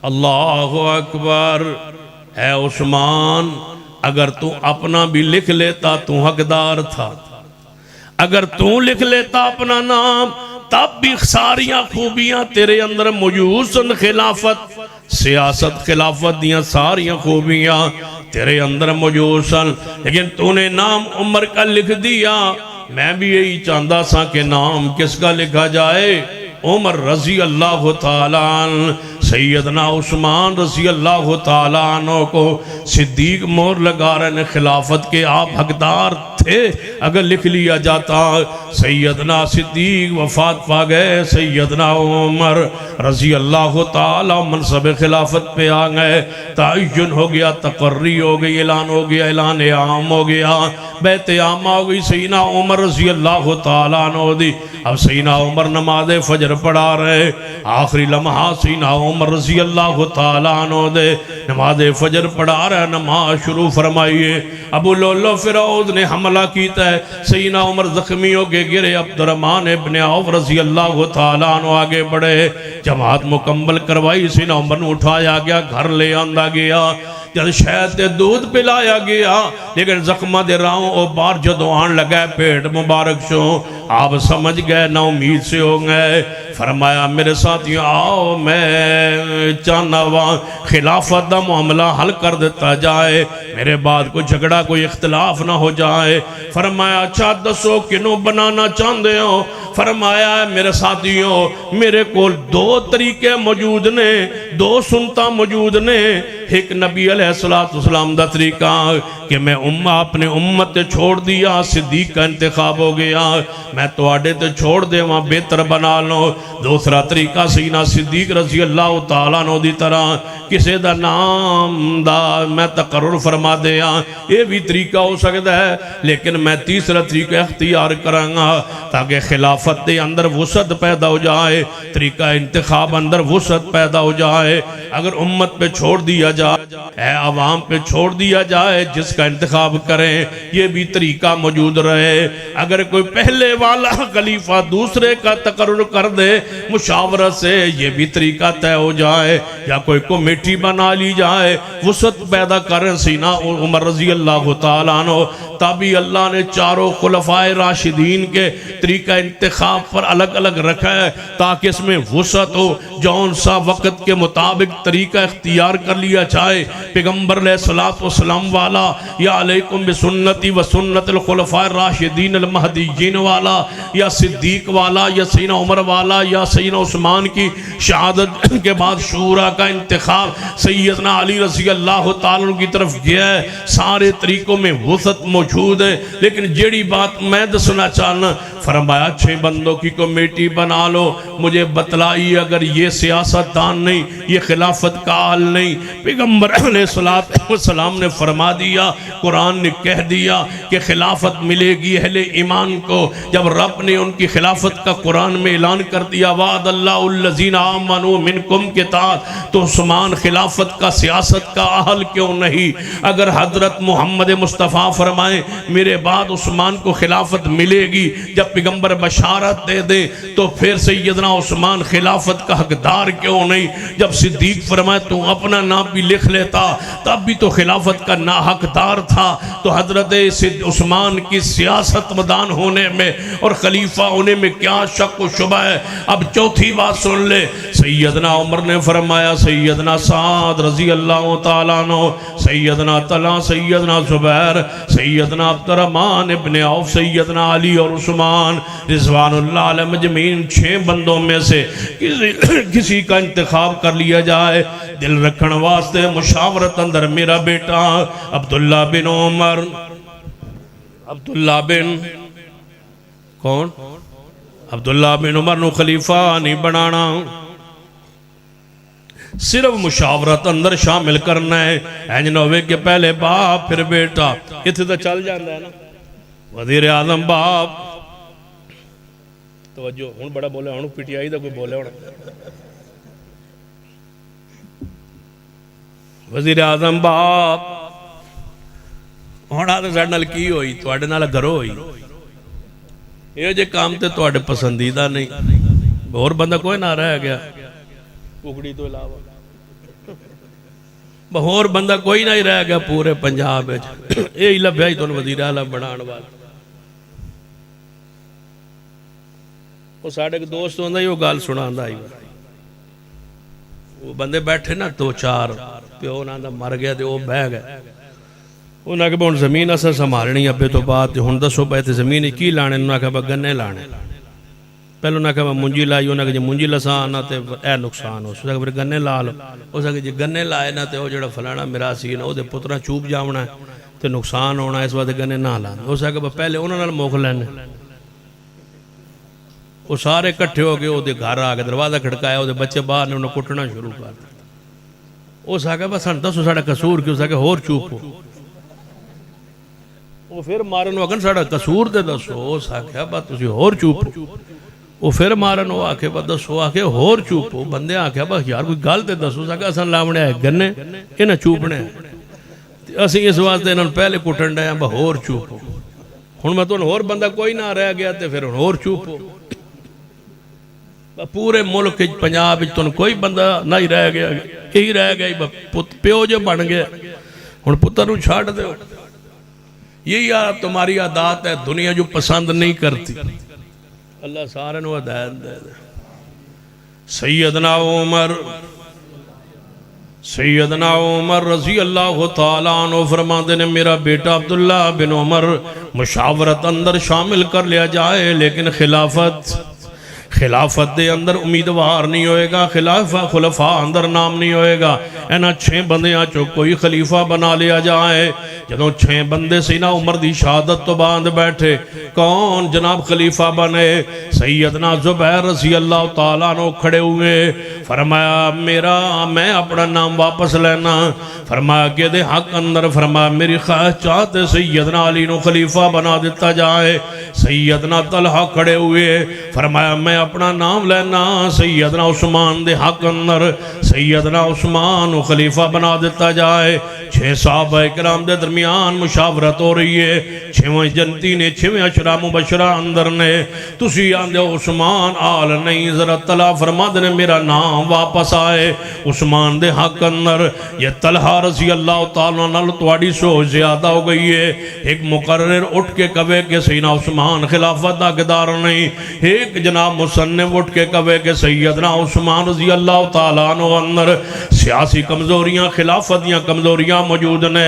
اللہ اکبر اے عثمان اگر تو اپنا بھی لکھ لیتا تو حقدار تھا اگر تو لکھ لیتا اپنا نام تب بھی ساریاں خوبیاں تیرے اندر موجود سن خلافت سیاست خلافت دیاں ساریاں خوبیاں تیرے اندر موجود سن لیکن تو نے نام عمر کا لکھ دیا میں بھی یہی چاہتا سا کہ نام کس کا لکھا جائے عمر رضی اللہ تعالیٰ عنہ سیدنا عثمان رضی اللہ تعالیٰ عنہ کو صدیق مہر لگا رہے ہیں خلافت کے آپ حقدار تھے اگر لکھ لیا جاتا سیدنا صدیق وفات پا گئے سیدنا عمر رضی اللہ تعالیٰ منصب خلافت پہ آ گئے تعین ہو گیا تقرری ہو گئی اعلان ہو گیا اعلان عام ہو گیا بیعت عامہ ہو گئی سیدنا عمر رضی اللہ تعالیٰ عنہ دی اب سیدنا عمر نماز فجر پڑھا رہے آخری لمحہ سیدنا عمر رضی اللہ تعالیٰ عنہ دے نماز فجر پڑھا رہے نماز شروع فرمائیے ابو لولو فرعون نے حملہ کیتا ہے سیدنا عمر زخمی ہو کے گرے عبدالرحمن ابن عوف رضی اللہ تعالیٰ عنہ آگے بڑھے جماعت مکمل کروائی سیدنا عمر نے اٹھایا گیا گھر لے آندہ گیا جب شہد دے دودھ پلایا گیا لیکن زخمہ دے راؤں اور بار جدو آن لگا پیٹ مبارک شو آپ سمجھ گئے نا امید سے ہو گئے فرمایا میرے ساتھیوں آؤ میں چاہنا وہاں خلافت دا معاملہ حل کر دیتا جائے میرے بعد کوئی جھگڑا کوئی اختلاف نہ ہو جائے فرمایا اچھا دسو کنوں بنانا چاہتے ہو فرمایا میرے ساتھیوں میرے کو دو طریقے موجود نے دو سنتا موجود نے ایک نبی علیہ السلام دا طریقہ کہ میں اپنے امت چھوڑ دیا صدیق کا انتخاب ہو گیا میں تو آڈے تے چھوڑ دے وہاں بہتر بنا لو دوسرا طریقہ سیدنا صدیق رضی اللہ تعالیٰ عنہ دی طرح کسے دا نام دا میں تقرر فرما دیا یہ بھی طریقہ ہو سکتا ہے لیکن میں تیسرا طریقہ اختیار کرانگا تاکہ خلافت دے اندر وسعت پیدا ہو جائے طریقہ انتخاب اندر وسعت پیدا ہو جائے اگر امت پہ چھوڑ دیا جائے اے عوام پہ چھوڑ دیا جائے جس کا انتخاب کریں یہ بھی طریقہ موجود رہے اگر کوئی پہلے والا خلیفہ دوسرے کا تقرر کر دے مشاورت سے یہ بھی طریقہ طے ہو جائے یا کوئی کمیٹی بنا لی جائے وسعت پیدا کریں سیدنا عمر رضی اللہ تعالیٰ عنہ تابی اللہ نے چاروں خلفائے راشدین کے طریقہ انتخاب پر الگ الگ رکھا ہے تاکہ اس میں وسعت ہو جون سا وقت کے مطابق طریقہ اختیار کر لیا جائے پیغمبر علیہ السلام والا یا علیکم بسنتی و سنت الخلفاء الراشدین المہدیین والا یا صدیق والا یا سیدنا عمر والا یا سیدنا عثمان کی شہادت کے بعد شورا کا انتخاب سیدنا علی رضی اللہ تعالیٰ کی طرف گیا ہے سارے طریقوں میں وسعت موجود ہے لیکن جیڑی بات میں دسنا چاہنا فرمایا 6 بندوں کی کمیٹی بنا لو مجھے بتلائی اگر یہ سیاست دان نہیں یہ خلافت کا حل نہیں پیغمبر علیہ السلام نے فرما دیا قرآن نے کہہ دیا کہ خلافت ملے گی اہل ایمان کو جب رب نے ان کی خلافت کا قرآن میں اعلان کر دیا وعد اللہ الذین آمنوا منکم کے تحت تو عثمان خلافت کا سیاست کا حل کیوں نہیں اگر حضرت محمد مصطفیٰ فرمائیں میرے بعد عثمان کو خلافت ملے گی جب پیغمبر بشارت دے دے تو پھر سیدنا عثمان خلافت کا حقدار کیوں نہیں جب صدیق فرمائے تو اپنا نام بھی لکھ لیتا تب بھی تو خلافت کا نا حقدار تھا تو حضرت عثمان کی سیاست مدان ہونے میں اور خلیفہ ہونے میں کیا شک و شبہ ہے اب چوتھی بات سن لے سیدنا عمر نے فرمایا سیدنا سعد رضی اللہ تعالیٰ عنہ سیدنا طلحہ سیدنا زبیر سیدنا عبدالرحمن ابن عوف سیدنا علی اور عثمان رضوان اللہ علیہ مجمعین 6 بندوں میں سے کسی کا انتخاب کر لیا جائے دل رکھن واسطے مشاورت اندر میرا بیٹا عبداللہ بن عمر عبداللہ بن کون عبداللہ بن عمر نو خلیفہ نہیں بنانا، صرف مشاورت اندر شامل کرنا ہے۔ اینج نہ ہوئے کہ پہلے باپ پھر بیٹا، اتنے تو چل جاندہ ہے نا، وزیر اعظم باپ، توجہ ہون بڑا بولے ہون پی ٹی آئی دا کوئی بولے ہونا، وزیر اعظم باپ ہونا تو ساڑھے نال کی ہوئی، تو آڑے نال گھرو ہوئی، یہ جے کام تے تو آڑے پسندیدہ نہیں، اور بندہ کوئی نہ رہ گیا اگڑی تو علاوہ، بہور بندہ کوئی نہیں رہ گیا پورے پنجاب ہے، یہی لبھیا ہی تو وزیر اعظم بنان والا۔ وہ ساڑھے ایک دوست ہوندہ ہی وہ گال سناندہ ہی، وہ بندے بیٹھے نا دو چار پیو ناندہ مر گیا دے وہ بہ گئے، انہاں کہ بہن زمین اثر سنبھالنی ابے تو بات ہن دسو پہ تے زمین کی لانے، انہاں کہ گنے لانے، پہلے انہاں کہ منجی لائی، انہاں کہ جی منجی لسان تے اے نقصان ہو، اس کہ پھر گنے لا لو، اس کہ جی گنے لائے نا تے وہ جڑا فلانا میراثی نا وہ دے پترہ چوب جاونا ہے تے نقصان ہونا ہے، اس وقت گنے نہ لانا، اس کہ پہلے انہوں نے موک لینے، وہ سارے کٹھے ہو گئے، وہ دے گھر آگے دروازہ کھڑکایا، وہ دے بچے باہر نے انہوں کٹنا شروع کر دیا، اس آگے بس ہن دسو ساڑھا قصور کی، اس آگے ہور چوپ ہو، وہ پھر مارن وقت ساڑھا قصور دے دسو، اس آگے بس تسی ہور چوپ ہو، وہ پھر مارن وہ آکے بس دسو آکے ہور چوپ ہو، بندے آکے بس یار کوئی گال دے دسو، اس آگے اصلا لاؤنے آئے گنے انہیں چوپنے ہیں، اسی اس واسطے انہوں پہلے کٹن رہے ہیں بس ہور چوپ ہو، ہن میں تو ہور بندہ کوئی نہ رہ گیا تے پھر ہور چوپ ہو، پورے ملک پنجاب تو کوئی بندہ نہیں رہ گیا، یہی رہ گیا پیو جو بن گیا، ہن پتر نو چھاڑ دے، یہی آپ تمہاری عادات ہے، دنیا جو پسند نہیں کرتی، اللہ سارے نو ہدایت دے دے۔ سیدنا عمر رضی اللہ تعالیٰ عنہ فرماتے نے میرا بیٹا عبداللہ بن عمر مشاورت اندر شامل کر لیا جائے، لیکن خلافت دے اندر امیدوار نہیں ہوئے گا، خلفاء اندر نام نہیں ہوئے گا، اینا 6 بندیاں چو کوئی خلیفہ بنا لیا جائے۔ جدوں 6 بندے سینا عمر دی شہادت تو باندھ بیٹھے، کون جناب خلیفہ بنے؟ سیدنا زبیر رضی اللہ تعالیٰ عنہ کھڑے ہوئے، فرمایا میں اپنا نام واپس لینا، فرمایا کہ دے حق اندر، فرمایا میری خواہش چاہتے سیدنا علی نو خلیفہ بنا دیتا جائے۔ سیدنا طلحہ کھڑے ہوئے، فرمایا میں اپنا نام لینا، سیدنا عثمان دے حق اندر سیدنا عثمان نو خلیفہ بنا دیتا جائے۔ 6 صحابہ اکرام دے درمیان مشاورت ہو رہی ہے، 6 جنتی نے 6 اشرا مبشرہ اندر نے، تسی آندے عثمان آل نہیں، ذرا طلحہ فرما دے میرا نام واپس آئے عثمان دے حق اندر۔ یہ طلحہ رضی اللہ تعالیٰ عنہ تواڈی سوچ زیادہ ہو گئی ہے، ایک مقرر اٹھ کے کہے کہ سیدنا عثمان خلافت حقدار نہیں، ایک جناب مصنف اٹھ کے کہے کہ سیدنا عثمان رضی اللہ تعالیٰ عنہ اندر سیاسی کمزوریاں، خلافت دیاں کمزوریاں موجود نے۔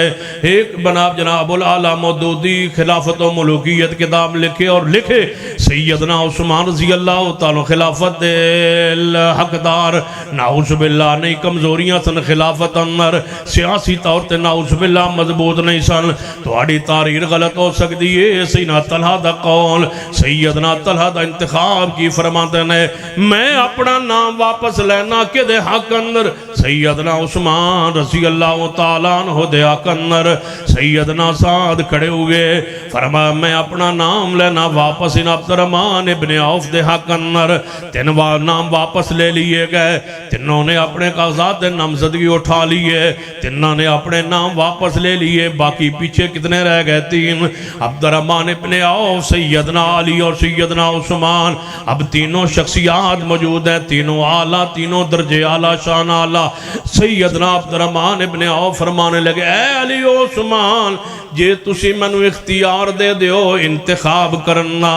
ایک جناب العالی مودودی خلافت و ملوکیت کتاب لکھے اور لکھے سیدنا عثمان رضی اللہ تعالیٰ خلافت حقدار، نعوذ باللہ نہیں، کمزوریاں سن خلافت اندر، سیاسی طور تے نعوذ باللہ مضبوط نہیں سن، تواڈی تحریر غلط ہو سکتی ہے۔ سیدنا طلحہ دا قول، سیدنا طلحہ دا انتخاب کی فرماتے ہیں، میں اپنا نام واپس لینا کہ دے حق اندر سیدنا عثمان رضی اللہ تعالیٰ عنہ دے حق اندر سیدنا سعد کھڑے ہوئے، فرمایا میں اپنا نام لینا واپس ان عبد الرحمن ابن عوف دے حق اندر۔ 3 نام واپس لے لیے گئے، تینوں نے اپنے کاغذات نامزدگی اٹھا لیے، تینوں نے اپنے نام واپس لے لیے، باقی پیچھے کتنے رہ گئے؟ 3، عبد الرحمن ابن عوف، سیدنا علی اور سیدنا عثمان۔ اب تینوں شخصیات موجود ہیں، تینوں اعلیٰ، تینوں درجے اعلیٰ، شان اعلیٰ۔ سیدنا عبد الرحمن ابن عوف فرمانے لگے، اے علی و عثمان، جے تسی منو اختیار دے دیو انتخاب کرنا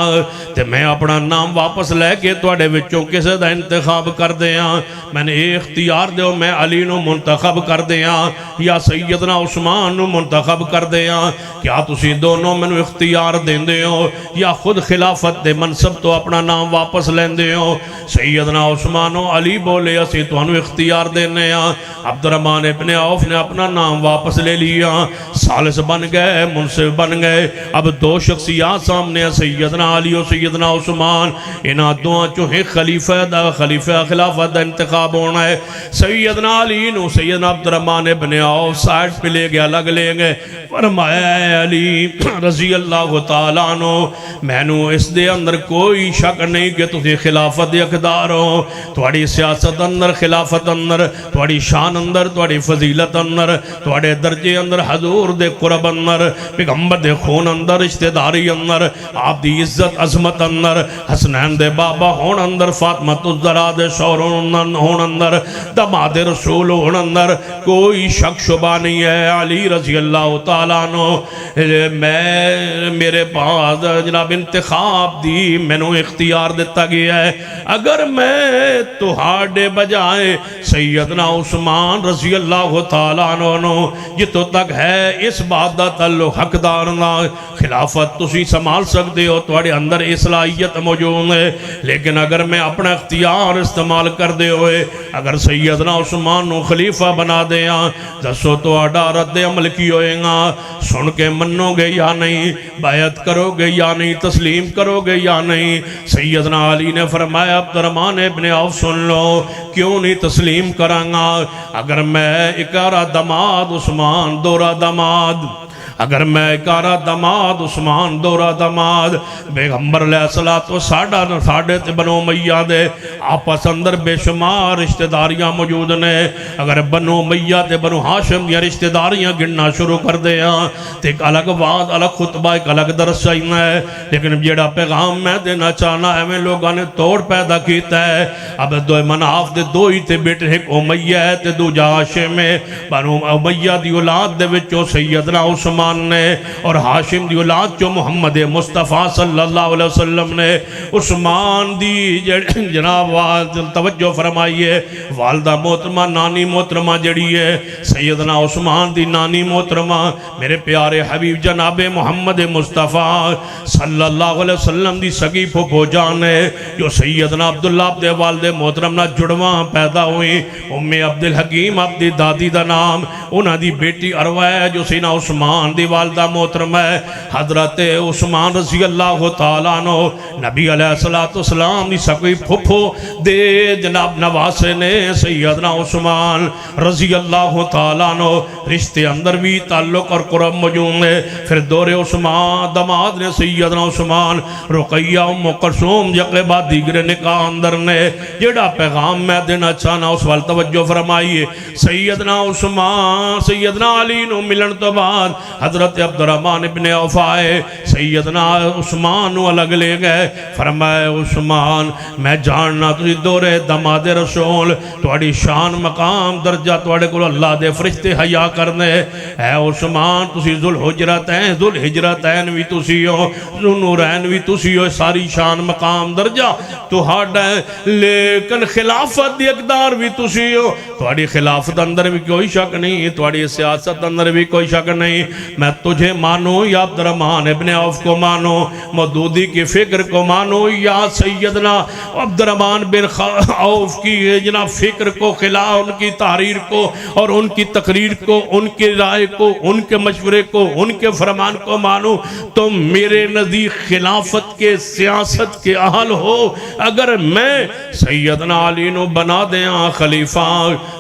تے میں اپنا نام واپس لے کے تواڈے وچوں کسے دا انتخاب کر دیاں۔ میں نے یہ اختیار دیو میں علی نو منتخب کر دیا یا سیدنا عثمان نو منتخب کر دیا، کیا تسی دونوں میں نو اختیار دیں دے ہو یا خود خلافت دے منصب تو اپنا نام واپس لیں دے ہو؟ سیدنا عثمان و علی بولے اسی تو انو اختیار دینے ہیں۔ عبدالرحمن ابن عوف نے اپنا نام واپس لے لیا، ثالث بن گئے، منصف بن گئے۔ اب دو شخصیات سامنے ہیں، سیدنا علی و سیدنا عثمان، انہاں دعا چوہیں خلیفہ خلافت دا انتخاب ہونا ہے۔ سیدنا علی نو سیدنا عبدالرحمن ابن عوف سائٹ پہ لے گئے، الگ لے گئے، فرمایا اے علی رضی اللہ تعالیٰ عنہ، میں نو اس دے اندر کوئی شک نہیں کہ تسی خلافت دے اقدار ہو، تھوڑی سیاست اندر، خلافت اندر، تھوڑی شان اندر، تھوڑی فضیلت اندر، تھوڑے درجے اندر، حضور دے قرب اندر، پیغمبر دے خون اندر، رشتہ داری اندر، آپ دی عزت عظمت اندر، حسنین دے بابا ہون اندر، فاطمہ الزہرا دے شوہر ہون اندر، داماد رسول ہون اندر، کوئی شک شبہ نہیں ہے۔ علی رضی اللہ تعالیٰ عنہ میرے پاس جناب انتخاب دی میں نو اختیار دیتا گیا ہے، اگر میں تہاڈے بجائے سیدنا عثمان رضی اللہ تعالیٰ عنہ جتوں تک ہے اس بات دا تعلق حقدار نہ خلافت تسی سنبھال سکتے ہو، تھوڑے اندر اصلاحیت موجود ہے، لیکن اگر میں اپنا اختیار استعمال کر دے ہوئے اگر سیدنا عثمان نو خلیفہ بنا دیا، دسو تو آڈا رد عمل کی ہوئے گا، سن کے منو گے یا نہیں، بیعت کرو گے یا نہیں، تسلیم کرو گے یا نہیں؟ سیدنا علی نے فرمایا عبدالرحمن ابن عوف سن لو، کیوں نہیں تسلیم کرانگا؟ اگر میں اکارہ دماد عثمان دورہ دماد، اگر میں اکارہ دماد عثمان دورہ دماد، پیغمبر علیہ الصلوۃ والسلام ساڑھے تے بنو امیہ دے آپس اندر بے شمار رشتہ داریاں موجود نے، اگر بنو امیہ تے بنو ہاشم دیا رشتہ داریاں گننا شروع کر دے ہاں تے ایک الگ واز، الگ خطبہ، ایک الگ درس چاہیے ہے، لیکن جیڑا پیغام میں دینا چاہنا ہے میں لوگاں نے توڑ پیدا کیتا ہے۔ اب دو مناف دے دو ہی تے بیٹے، ایک امیہ ہے تے دو ہاشم ہے، بنو امیہ دی اولاد دے وچوں سیدنا عثمان نے اور ہاشم دی اولاد جو محمد مصطفیٰ صلی اللہ علیہ وسلم نے عثمان دی جناب توجہ فرمائیے، والدہ محترمہ نانی محترمہ جڑی ہے سیدنا عثمان دی نانی محترمہ میرے پیارے حبیب جناب محمد مصطفیٰ صلی اللہ علیہ وسلم دی سگی پھوپھو جان ہے، جو سیدنا عبداللہ عبد والد محترم نہ جڑواں پیدا ہوئی، ام عبدالحکیم عبد دادی دا نام، انہاں دی بیٹی عروہ ہے جو سیدنا عثمان دی والدہ محترم ہے، حضرت عثمان رضی اللہ تعالیٰ عنہ نبی علیہ السلام دی سکوی پھپھو دے جناب نواسے نے سیدنا عثمان رضی اللہ تعالیٰ عنہ رشتے اندر بھی تعلق اور قرب موجود ہے۔ پھر دور عثمان دماد نے سیدنا عثمان رقیہ ام کلثوم یقبہ دیگر نکاح اندر نے جڑا پیغام میں دینا چاہنا اس وال توجہ فرمائیے، سیدنا عثمان سیدنا علی نو ملن تو بعد حضرت عبدالرحمن ابن عوف آئے، سیدنا عثمان نو الگ لے گئے، فرمائے عثمان میں جاننا تسی دورے دماد رسول توڑی شان مقام درجہ توڑے کو اللہ دے فرشتے حیاء کرنے، اے عثمان تسی ذوالحجرتین بھی تسی ہو، نورین بھی تسی ہو، ساری شان مقام درجہ تو ہاڈ ہے، لیکن خلافت دی اقدار بھی تسی ہو، توڑی خلافت اندر بھی کوئی شک نہیں، توڑی سیاست اندر بھی کوئی شک نہیں، میں تجھے مانو یا عبدالرحمن ابن عوف کو مانو، مودودی کی فکر کو مانو یا سیدنا عبدالرحمن بن عوف کی جناب فکر کو، خلاف ان کی تحریر کو اور ان کی تقریر کو، ان کی رائے کو، ان کے مشورے کو، ان کے فرمان کو مانو، تم میرے نزدیک خلافت کے سیاست کے اہل ہو۔ اگر میں سیدنا علی نو بنا دیاں خلیفہ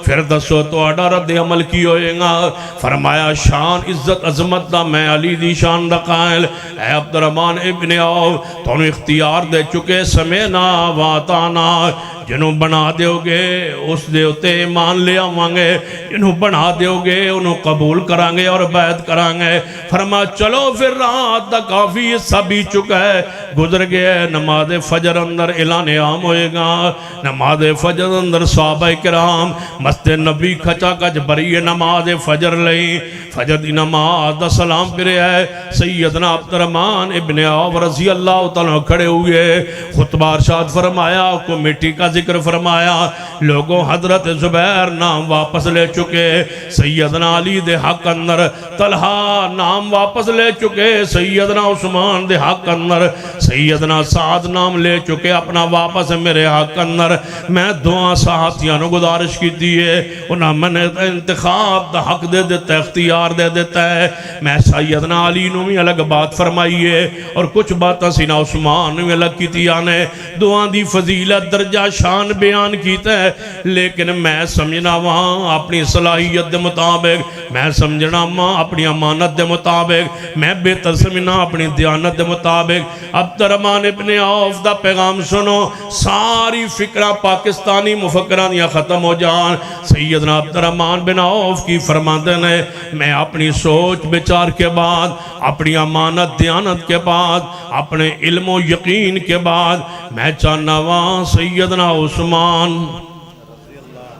پھر دسو تو اڈا رد عمل کی ہوئے گا؟ فرمایا شان عزت عظمت دا میں علی دی شان دا قائل، اے عبدالرحمن ابن عوف تو انہوں اختیار دے چکے سمینا واتانا، جنہوں بنا دیو گے اس دے اتے ایمان لے آوانگے، جنہوں بنا دیو گے انہوں قبول کرانگے اور بیعت کرانگے۔ فرما چلو پھر رات دا کافی سبھی چکا ہے، گزر گئے نماز فجر اندر اعلان عام ہوئے گا، نماز فجر اندر صحابہ کرام مسجد نبی کھچا کچ بری نماز فجر لئی، فجر دی نماز دا سلام پھر ہے، سیدنا عبدالرحمن ابن عوف رضی اللہ تعالیٰ کھڑے ہوئے، خطبہ ارشاد فرمایا کو مٹی کا ذکر فرمایا لوگوں حضرت زبیر نام واپس لے چکے سیدنا علی دے حق اندر طلحہ نام واپس لے چکے سیدنا عثمان دے حق اندر سیدنا سعد نام لے چکے اپنا واپس میرے حق اندر میں دعا صحابیاں نو گزارش کی دیئے انہاں میں نے انتخاب دا حق دے دیتا ہے اختیار دے دیتا ہے میں سیدنا علی نو بھی الگ بات فرمائیے اور کچھ باتاں سینا عثمان نو بھی الگ کی تیانے دعا دی فضیلت درجہ شان بیان کیتا ہے لیکن میں سمجھنا وہاں اپنی صلاحیت دے مطابق میں سمجھنا وہاں اپنی امانت دے مطابق میں بہتر سمجھنا اپنی دیانت دے مطابق عبد الرحمن ابن عوف دا پیغام سنو ساری فکرہ پاکستانی مفکران یا ختم ہو جان سیدنا عبد الرحمن بن عوف کی فرماتے ہیں میں اپنی سوچ بچار کے بعد اپنی امانت دیانت کے بعد اپنے علم و یقین کے بعد میں چاہنا وہاں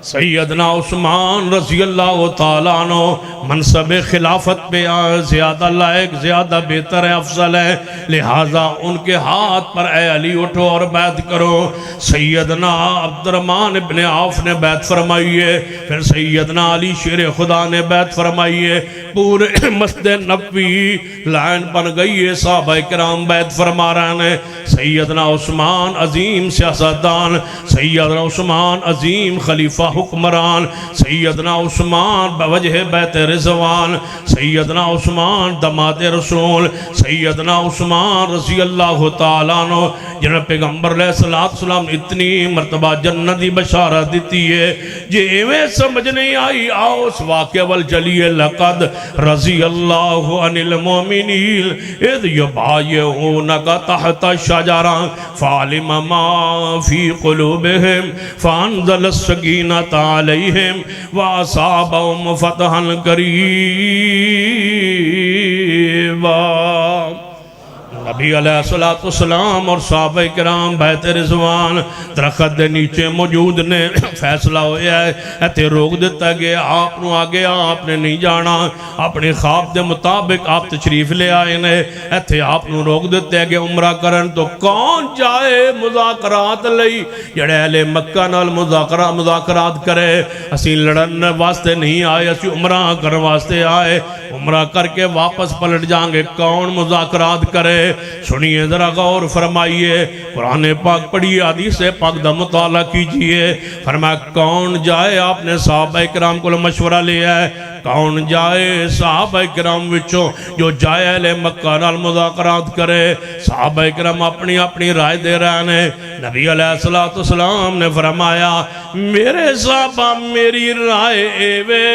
سیدنا عثمان رضی اللہ تعالیٰ عنہ منصب خلافت پہ زیادہ لائق زیادہ بہتر ہے افضل ہے لہٰذا ان کے ہاتھ پر اے علی اٹھو اور بیعت کرو سیدنا عبد الرحمن ابن عوف نے بیعت فرمائیے پھر سیدنا علی شیر خدا نے بیعت فرمائیے پورے مسجد نبوی لائن بن گئی ہے صحابہ کرام بیعت فرما رہے ہیں سیدنا عثمان عظیم سیاستدان سیدنا عثمان عظیم خلیفہ حکمران سیدنا عثمان بوجہ بیت رضوان سیدنا عثمان دماد رسول سیدنا عثمان رضی اللہ تعالیٰ عنہ جنہاں پیغمبر علیہ السلام اتنی مرتبہ جنتی بشارت دیتی ہے جیویں سمجھ نہیں آئی آؤ اس واقعہ والجلی لقد رضی اللہ عن المومنین اذ یبایعونک تحت الشجرہ فعلم ما فی قلوبہم فانزل السکینہ علیہم وَأَصَابَهُمْ فَتْحًا قَرِيبًا نبی علیہ السلام اور صحابہ کرام بیت رضوان درخت دے نیچے موجود نے فیصلہ ہویا ہے ایتے روک دیتا گیا آپ نو آگے آپ نے نہیں جانا اپنے خواب دے مطابق آپ تشریف لے آئے نے ایتے آپ نو روک دیتے گئے عمرہ کرن تو کون جائے مذاکرات لئی جڑے اہل مکہ نال مذاکرات کرے اسی لڑن واسطے نہیں آئے اسی عمرہ کرن واسطے آئے عمرہ کر کے واپس پلٹ جائیں گے کون مذاکرات کرے سنیے ذرا غور فرمائیے قرآن پاک پڑھیے حدیث پاک دا مطالعہ کیجئے فرمایا کون جائے آپ نے صحابہ کرام کو مشورہ لیا ہے کون جائے صحابہ کرام وچوں جو جائے اہل مکہ نال مذاکرات کرے صحابہ کرام اپنی اپنی رائے دے رہے ہیں نبی علیہ السلام نے فرمایا میرے صحابہ میری رائے ایوے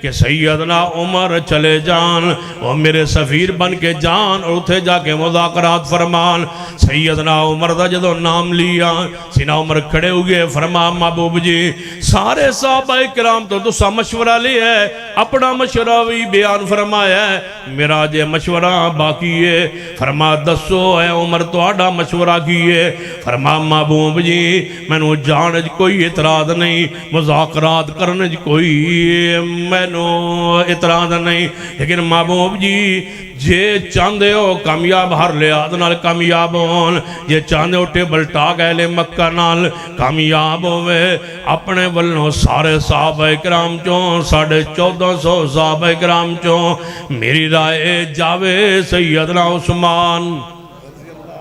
کہ سیدنا عمر چلے جان وہ میرے سفیر بن کے جان اور اتھے جا کے مذاکرات فرمان سیدنا عمر دا جدو نام لیا سینا عمر کھڑے ہوئے فرما محبوب جی سارے صحابہ کرام تو دوسرا مشورہ لیا ہے اپنا مشورہ بھی بیان فرمایا ہے میرا جے مشورہ باقی ہے فرما دسو اے عمر تو آڈا مشورہ کیے فرما محبوب جی میں نو جانج کوئی اعتراض نہیں مذاکرات کرنج کوئی میں اعتراض نہیں لیکن محبوب جی جے چاندے ہو کامیاب ہر لحاظ نال کامیاب ہون جے چاندے ہو ٹیبل ٹاک اہل مکہ نال کامیاب ہوئے اپنے ولوں سارے صحابہ کرام چوں 1450 صحابہ کرام چوں میری رائے جاوے سیدنا عثمان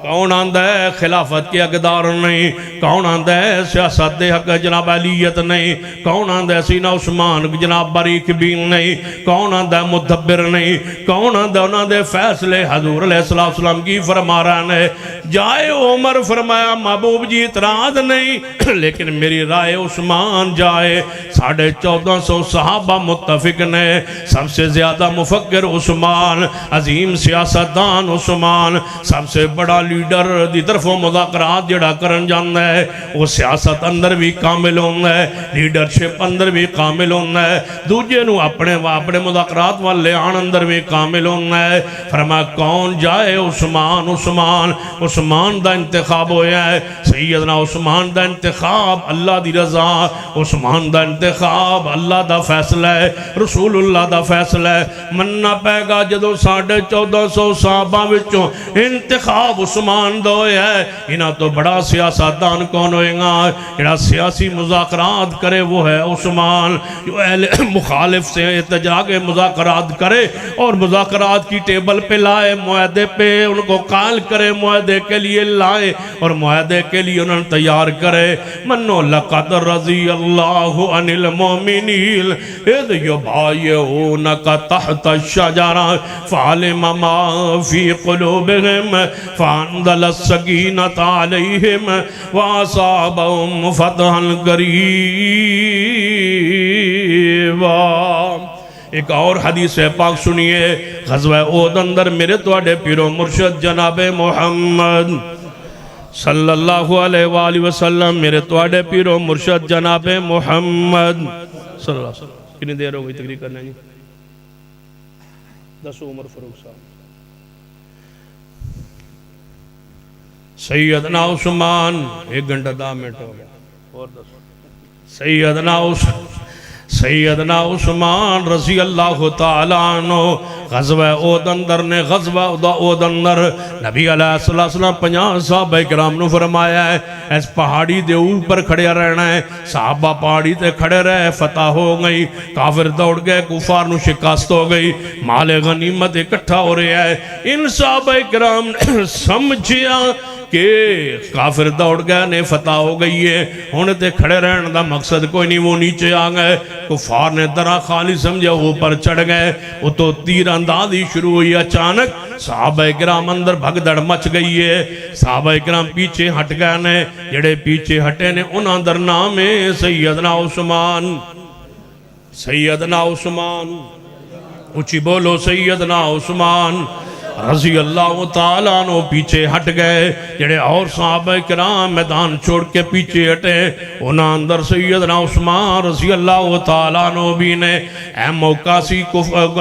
کون آندہ ہے خلافت کے اقدار نہیں کون آندہ ہے سیاست دے حق جناب علیت نہیں کون آندہ ہے سینہ عثمان جناب باریک بین نہیں کون آندہ ہے مدبر نہیں کون آندہ انہاں دے فیصلے حضور علیہ السلام کی فرما رہا ہے جائے عمر فرمایا محبوب جی اعتراض نہیں لیکن میری رائے عثمان جائے 1450 صحابہ متفق نے سب سے زیادہ مفکر عثمان عظیم سیاستدان عثمان سب سے بڑا لیڈر دی طرف مذاکرات جڑا کرن جاندہ ہے وہ سیاست اندر بھی کامل ہوندہ ہے لیڈرشپ اندر بھی کامل ہوندہ ہے دوجے نو اپنے مذاکرات والے آن اندر بھی کامل ہوندہ ہے فرمایا کون جائے عثمان دا انتخاب ہویا ہے سیدنا عثمان دا انتخاب اللہ دی رضا عثمان دا انتخاب اللہ دا فیصلہ ہے رسول اللہ دا فیصلہ ہے مننا پہ گا جدو 1450 صحابہ وچوں انتخاب عثمان عثمان دوئے ہے انہاں تو بڑا سیاستدان کون ہوئے گا جڑا سیاسی مذاکرات کرے وہ ہے عثمان جو اہل مخالف سے اتجا کے مذاکرات کرے اور مذاکرات کی ٹیبل پہ لائے معاہدے پہ ان کو قائل کرے معاہدے کے لیے لائے اور معاہدے کے لیے انہوں نے تیار کرے منو لقد رضی اللہ عن المومنین اذ یبایعونک تحت الشجرہ فعلم ما فی قلوبہم فانزل السکینۃ علیہم واصابہم فتحا قریبا۔ ایک اور حدیث پاک سنیے غزوہ احد اندر میرے توڑے پیرو مرشد جناب محمد صلی اللہ علیہ وآلہ وسلم میرے توڑے پیرو مرشد جناب محمد صلی اللہ علیہ وسلم کتنی دیر ہو گئی تقریر کرنے جی 10 عمر فروخ صاحب سیدنا عثمان 1 گھنٹہ 10 منٹ ہو گیا اور 10 سیدنا عثمان رضی اللہ تعالیٰ عنہ غزوہ احد اندر نے غزوہ احد اندر نبی علیہ السلام 50 صحابہ کرام نے فرمایا ہے اس پہاڑی دے اوپر کھڑے رہنا ہے صحابہ پہاڑی تے کھڑے رہے فتح ہو گئی کافر دوڑ گئے کفار نو شکست ہو گئی مال غنیمت اکٹھا ہو رہا ہے ان صحابہ کرام نے سمجھیا کہ کافر دوڑ گئے نے فتح ہو گئی ہے ہونے تے کھڑے رہنے دا مقصد کوئی نہیں وہ نیچے آ گئے کفار نے درہ خالی سمجھے اوپر چڑھ گئے وہ تو تیر اندازی شروع ہوئی اچانک صحابہ کرام اندر بھگدڑ مچ گئی ہے صحابہ کرام پیچھے ہٹ گئے نے جڑے پیچھے ہٹے نے ان اندر نام ہے سیدنا عثمان سیدنا عثمان اچھی بولو سیدنا عثمان رضی اللہ تعالیٰ عنہ پیچھے ہٹ گئے جڑے اور صحابہ کرام میدان چھوڑ کے پیچھے ہٹے انہاں اندر سیدنا عثمان رضی اللہ تعالیٰ عنہ بھی نے اے موقع سی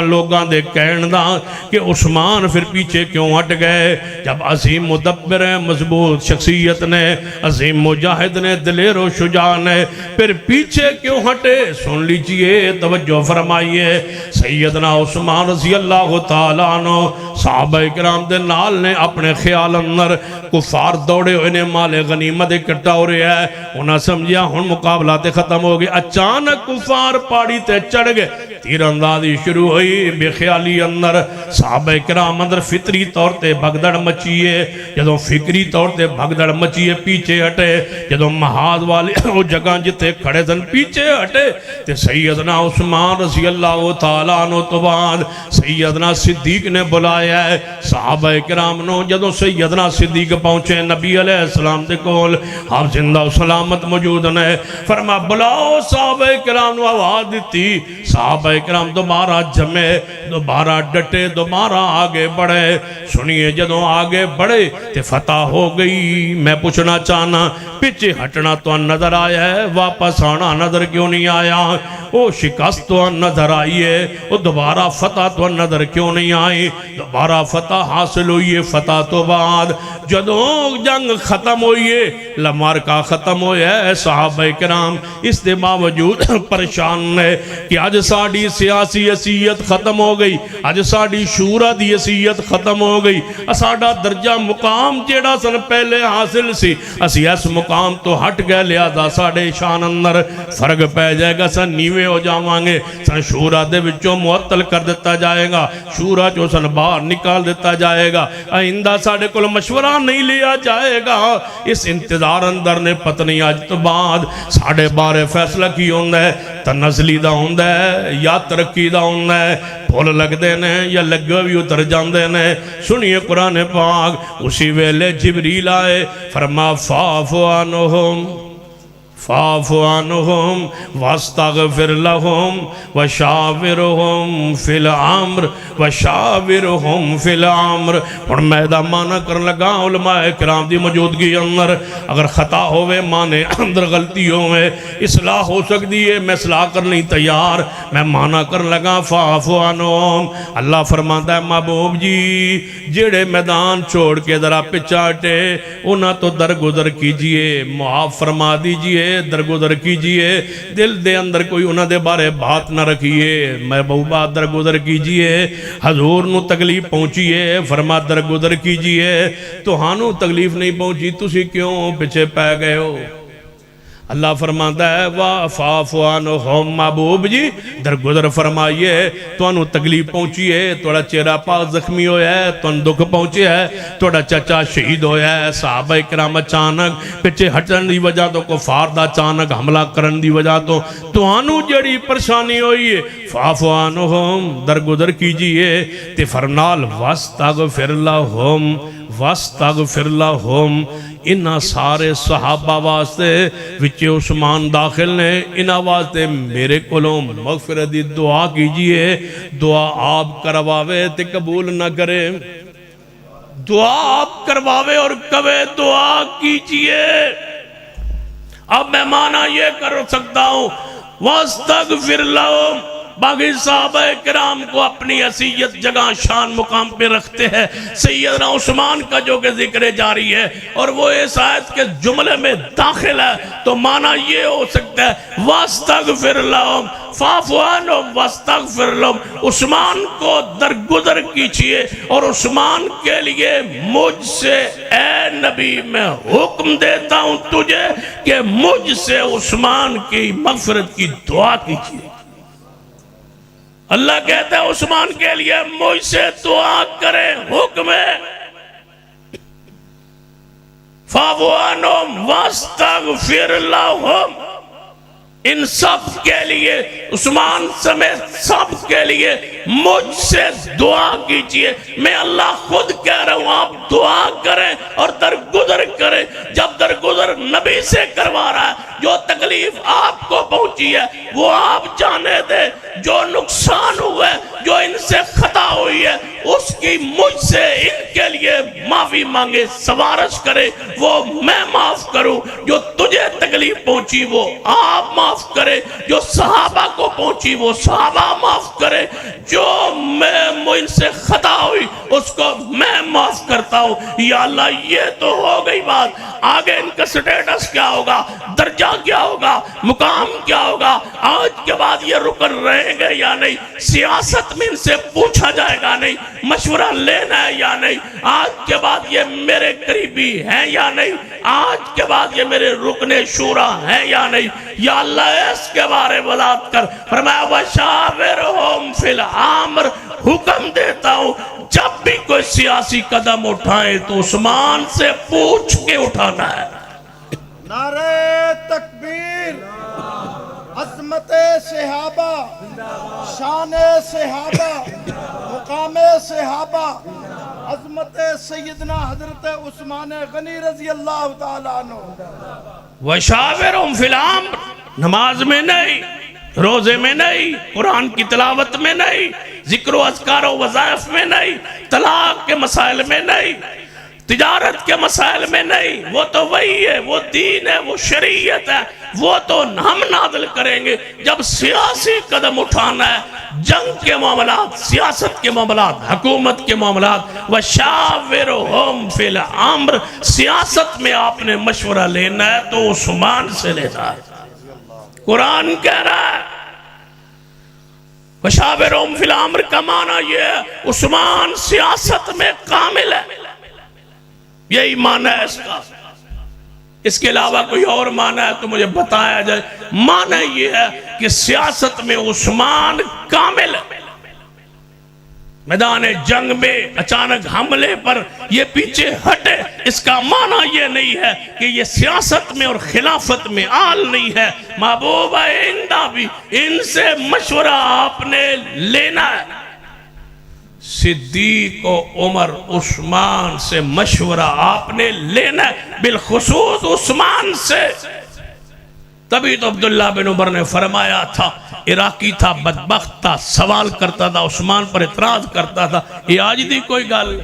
لوگاں دے کہن دا کہ عثمان پھر پیچھے کیوں ہٹ گئے جب عظیم مدبر مضبوط شخصیت نے عظیم مجاہد نے دلیر و شجاع نے پھر پیچھے کیوں ہٹے سن لیجئے توجہ فرمائیے سیدنا عثمان رضی اللہ تعالیٰ عنہ صحابہ اکرام دے نال نے اپنے خیال اندر کفار دوڑے ہوئے نے مال غنیمت اکٹھا ہو رہا ہے انہاں سمجھیا ہن مقابلات ختم ہو گئے اچانک کفار پاڑی تے چڑھ گئے تیر اندازی شروع ہوئی بے خیالی اندر صحابہ اکرام اندر فطری طور تے بھگدڑ مچیے جدوں فکری طور تے بھگدڑ مچیے پیچھے ہٹے جدوں محاذ والے وہ جگہ جتے کھڑے دن پیچھے ہٹے تے سیدنا عثمان رضی اللہ تعالیٰ عنہ تو بعد سیدنا صدیق نے بلایا ہے صحابہ کرام نو جدوں سیدنا صدیق پہنچے نبی علیہ السلام دے کول آپ زندہ و سلامت موجود نے فرما بلاؤ صحابہ کرام نو آواز دیتی صحابہ کرام دوبارہ جمے دوبارہ ڈٹے دوبارہ آگے بڑھے سنیے جدوں آگے بڑھے تے فتح ہو گئی میں پوچھنا چاہنا پیچھے ہٹنا تو نظر آیا ہے واپس آنا نظر کیوں نہیں آیا وہ شکست تو نظر آئی ہے وہ دوبارہ فتح تو نظر کیوں نہیں آئی دوبارہ فتح حاصل ہوئی ہے فتح تو بعد جدوں جنگ ختم ہوئی ہے لمارکہ ختم ہویا ہے صحابہ کرام اس دے باوجود پریشان ہے کہ آج ساڑی سیاسی حیثیت ختم ہو گئی آج ساڑی شورا دی حیثیت ختم ہو گئی ساڑا درجہ مقام جیڑا سن پہلے حاصل سی اسی اس مقام تو ہٹ گئے لہذا ساڑے شان اندر فرق پہ جائے گا سن نیوے ہو جاوانگے سن شورا دے وچوں معطل کر دیتا جائے گا شورا جو سن باہر نکال دیتا جائے گا آئندہ ساڑے کل مشورہ نہیں لیا جائے گا اس انتظار اندر نے پتنی آج تو بعد ساڑے بارے فیصلہ کی ہوندہ ہے تنزلی دا ہوندہ ہے یا ترقی دا ہوندہ ہے پھول لگ دینے یا لگو بھی اتر جان دینے سنیے قرآن پاک اسی ویلے جبریل آئے فرما فاعفو عنہم فاعفو عنہم واستغفر لہم وشاورہم فی الامر وشاورہم فی الامر اور میدہ مانا کر لگا علماء کرام دی موجودگی اندر اگر خطا ہوئے مانے اندر غلطی ہوئے اصلاح ہو سکتی ہے میں اصلاح کرنی تیار میں مانا کر لگا فاعفو عنہم اللہ فرماتا ہے محبوب جی جڑے میدان چھوڑ کے ذرا پچاٹے انہاں تو درگزر کیجئے معاف فرما دیجئے درگزر کیجئے، دل دے اندر کوئی انہاں دے بارے بات نہ رکھیے، محبوبہ درگزر کیجئے، حضور نو تکلیف پہنچیے، فرما درگزر کیجئے، تو ہانو تکلیف نہیں پہنچی، تسی کیوں پیچھے پہ گئے ہو؟ اللہ فرماتا ہے وَفَعْفُ عَنْهُمْ، محبوب جی درگزر فرمائیے، تو انہوں تکلیف پہنچیے، توڑا چہرہ پاک زخمی ہویا ہے، تو ان دکھ پہنچے ہے، توڑا چچا شہید ہویا ہے، صحابہ اکرام اچانک پیچھے ہٹن دی وجہ تو کفار دا اچانک حملہ کرن دی وجہ تو انہوں جڑی پریشانی ہوئی ہے فَعْفُ عَنْهُمْ درگزر کیجئے، تے فرنال وَاسْتَغْفِرْ لَهُمْ وَاسْتَغْفِرْ لَهُمْ، انہاں سارے صحابہ واسطے وچے عثمان داخل نے، انہاں واسطے میرے کولوں مغفرت دی دعا کیجئے، دعا آپ کرواوے تے قبول نہ کرے، دعا آپ کرواوے اور کبے دعا کیجئے۔ اب میں معنی یہ کر سکتا ہوں وَاسْتَغْفِرْ لَهُمْ، باقی صحابہ کرام کو اپنی حیثیت جگہ شان مقام پہ رکھتے ہیں، سیدنا عثمان کا جو کہ ذکر جاری ہے اور وہ اس آیت کے جملے میں داخل ہے، تو معنی یہ ہو سکتا ہے وَاسْتَغْفِرْ لَهُمْ فَاعْفُ عَنْهُمْ وَاسْتَغْفِرْ لَهُمْ، عثمان کو درگزر کیجئے اور عثمان کے لیے مجھ سے اے نبی میں حکم دیتا ہوں تجھے کہ مجھ سے عثمان کی مغفرت کی دعا کیجئے۔ اللہ کہتا ہے عثمان کے لیے مجھ سے دعا کرے، حکم ہے فَاعْفُ عَنْهُمْ وَاسْتَغْفِرْ لَهُمْ، ان سب کے لیے عثمان سمیت سب کے لیے مجھ سے دعا کیجئے۔ میں اللہ خود کہہ رہا ہوں آپ دعا کریں اور درگزر کریں۔ جب درگزر نبی سے کروا رہا ہے، جو تکلیف آپ کو پہنچی ہے وہ آپ جانے دیں، جو نقصان ہوا ہے، جو ان سے خطا ہوئی ہے، اس کی مجھ سے ان کے لیے معافی مانگے، سوارش کرے، وہ میں معاف کروں۔ جو تجھے تکلیف پہنچی وہ آپ معاف کرے، جو صحابہ کو پہنچی وہ صحابہ معاف کرے، جو ان سے خطا ہوئی اس کو میں معاف کرتا ہوں۔ یا اللہ یہ تو ہو گئی بات، آگے ان کا سٹیٹس کیا ہوگا، درجہ کیا ہوگا، مقام کیا ہوگا، آج کے بعد یہ رکن رہیں گے یا نہیں، سیاست میں ان سے پوچھا جائے گا نہیں، مشورہ لینا ہے یا نہیں، آج کے بعد یہ میرے قریبی ہیں یا نہیں، آج کے بعد یہ میرے رکن شورا ہیں یا نہیں، یا اللہ اس کے بارے وضاحت کر۔ فرمایا وَشَاوِرْهُمْ فِي الْأَمْرِ، حکم دیتا ہوں جب بھی کوئی سیاسی قدم اٹھائے تو عثمان سے پوچھ کے اٹھانا ہے۔ نعرہ تکبیر، عظمت صحابہ، شان صحابہ، مقام صحابہ، عظمت سیدنا حضرت عثمان غنی رضی اللہ تعالیٰ عنہ۔ وَشَاوِرْهُمْ فِي الْأَمْرِ، نماز میں نہیں، روزے میں نہیں، قرآن کی تلاوت میں نہیں، ذکر و اذکار و وظائف میں نہیں، طلاق کے مسائل میں نہیں، تجارت کے مسائل میں نہیں، وہ تو وہی ہے، وہ دین ہے، وہ شریعت ہے، وہ تو ہم نازل کریں گے۔ جب سیاسی قدم اٹھانا ہے، جنگ کے معاملات، سیاست کے معاملات، حکومت کے معاملات، وَشَاوِرْهُمْ فِي الْأَمْرِ، سیاست میں آپ نے مشورہ لینا ہے تو عثمان سے لینا ہے۔ قرآن کہہ رہا ہے وَشَاوِرْهُمْ فِي الْأَمْرِ کا معنی یہ ہے عثمان سیاست میں کامل ہے، یہی معنی ہے اس کا۔ اس کے علاوہ کوئی اور معنی ہے تو مجھے بتایا جائے۔ معنی یہ ہے کہ سیاست میں عثمان کامل ہے، میدان جنگ میں اچانک حملے پر یہ پیچھے ہٹے، اس کا معنی یہ نہیں ہے کہ یہ سیاست میں اور خلافت میں آل نہیں ہے۔ محبوبہ اندہ بھی ان سے مشورہ آپ نے لینا ہے۔ صدیق و عمر عثمان سے مشورہ آپ نے لینا ہے، بالخصوص عثمان سے۔ تبھی تو عبداللہ بن عمر نے فرمایا تھا، عراقی تھا، بدبخت تھا، سوال کرتا تھا، عثمان پر اعتراض کرتا تھا، یہ آج دی کوئی گل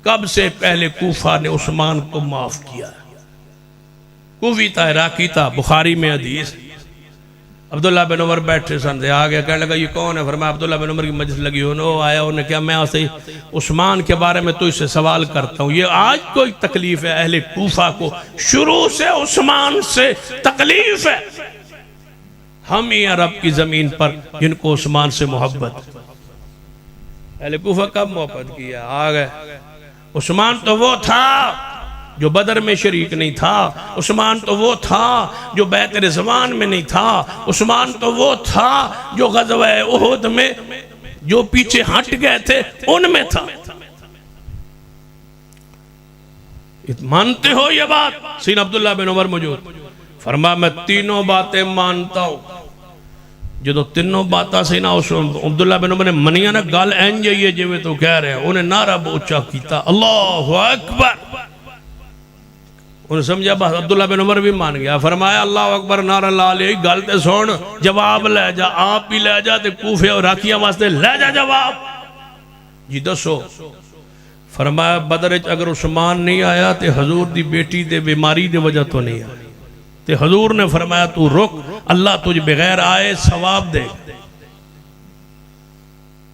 کب سے پہلے کوفہ نے عثمان کو معاف کیا؟ کوفی تھا، عراقی تھا، بخاری میں حدیث عبداللہ بن عمر بیٹھے سن دے آگیا کہنے لگا یہ کون ہے؟ فرمایا عبداللہ بن عمر کی مجلس لگی انہوں آیا انہوں نے کہا میں اسے عثمان کے بارے میں تو اس سے سوال کرتا ہوں. یہ آج کوئی تکلیف ہے اہل کوفہ کو، شروع سے عثمان سے تکلیف ہے. ہم ہی عرب کی زمین پر جن کو عثمان سے محبت. اہل کوفہ کب محبت کیا؟ آگئے عثمان تو وہ تھا جو بدر میں شریک نہیں تھا، عثمان تو وہ تھا جو بیعت رضوان میں نہیں تھا، عثمان تو وہ تھا جو غزوہ احد میں جو پیچھے ہٹ گئے تھے ان میں تھا. مانتے ہو یہ بات؟ سین عبداللہ بن عمر موجود فرمایا میں تینوں باتیں مانتا ہوں. جدو تینوں باتاں سینا عبداللہ بن عمر نے منیا نا گال این جائیے جو میں تو کہہ رہے ہیں. انہیں نعرہ بوچا کیتا اللہ اکبر. انہیں سمجھا بس عبداللہ بن عمر بھی مان گیا. فرمایا اللہ اکبر نعرہ لا لے گالتے سون جواب لے جا، آپ بھی لے جا تے کوفے اور راکیاں واسطے لے جا جواب. جی دسو. فرمایا بدرچ اگر عثمان نہیں آیا تے حضور دی بیٹی دے بیماری دے وجہ تو نہیں آیا تے حضور نے فرمایا تو رک، اللہ تجھ بغیر آئے ثواب دے.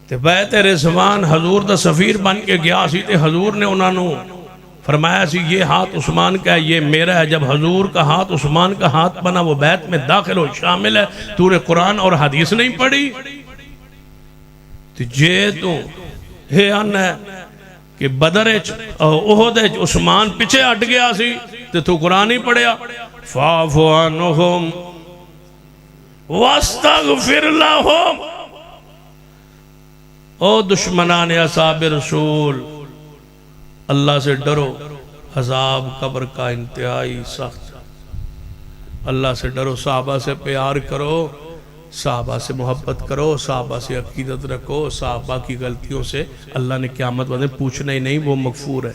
تے بیعت رضوان حضور دا سفیر بن کے گیا سی تے حضور نے انہوں نے فرمایا سی یہ ہاتھ عثمان کا ہے یہ میرا ہے. جب حضور کا ہاتھ عثمان کا ہاتھ بنا وہ بیعت میں داخل ہو شامل ہے. تو نے قرآن اور حدیث نہیں پڑھی تو جے تو ہے ان ہے کہ بدرچ احد عثمان پیچھے ہٹ گیا سی تے تو قرآن ہی پڑھیا. فاعف عنہم واستغفر لہم. او دشمنان اصحاب رسول اللہ سے ڈرو، عذاب قبر کا انتہائی سخت. اللہ سے ڈرو، صحابہ سے پیار کرو، صحابہ سے محبت کرو، صحابہ سے عقیدت رکھو. صحابہ کی غلطیوں سے اللہ نے قیامت والے پوچھنا ہی نہیں، وہ مغفور ہے،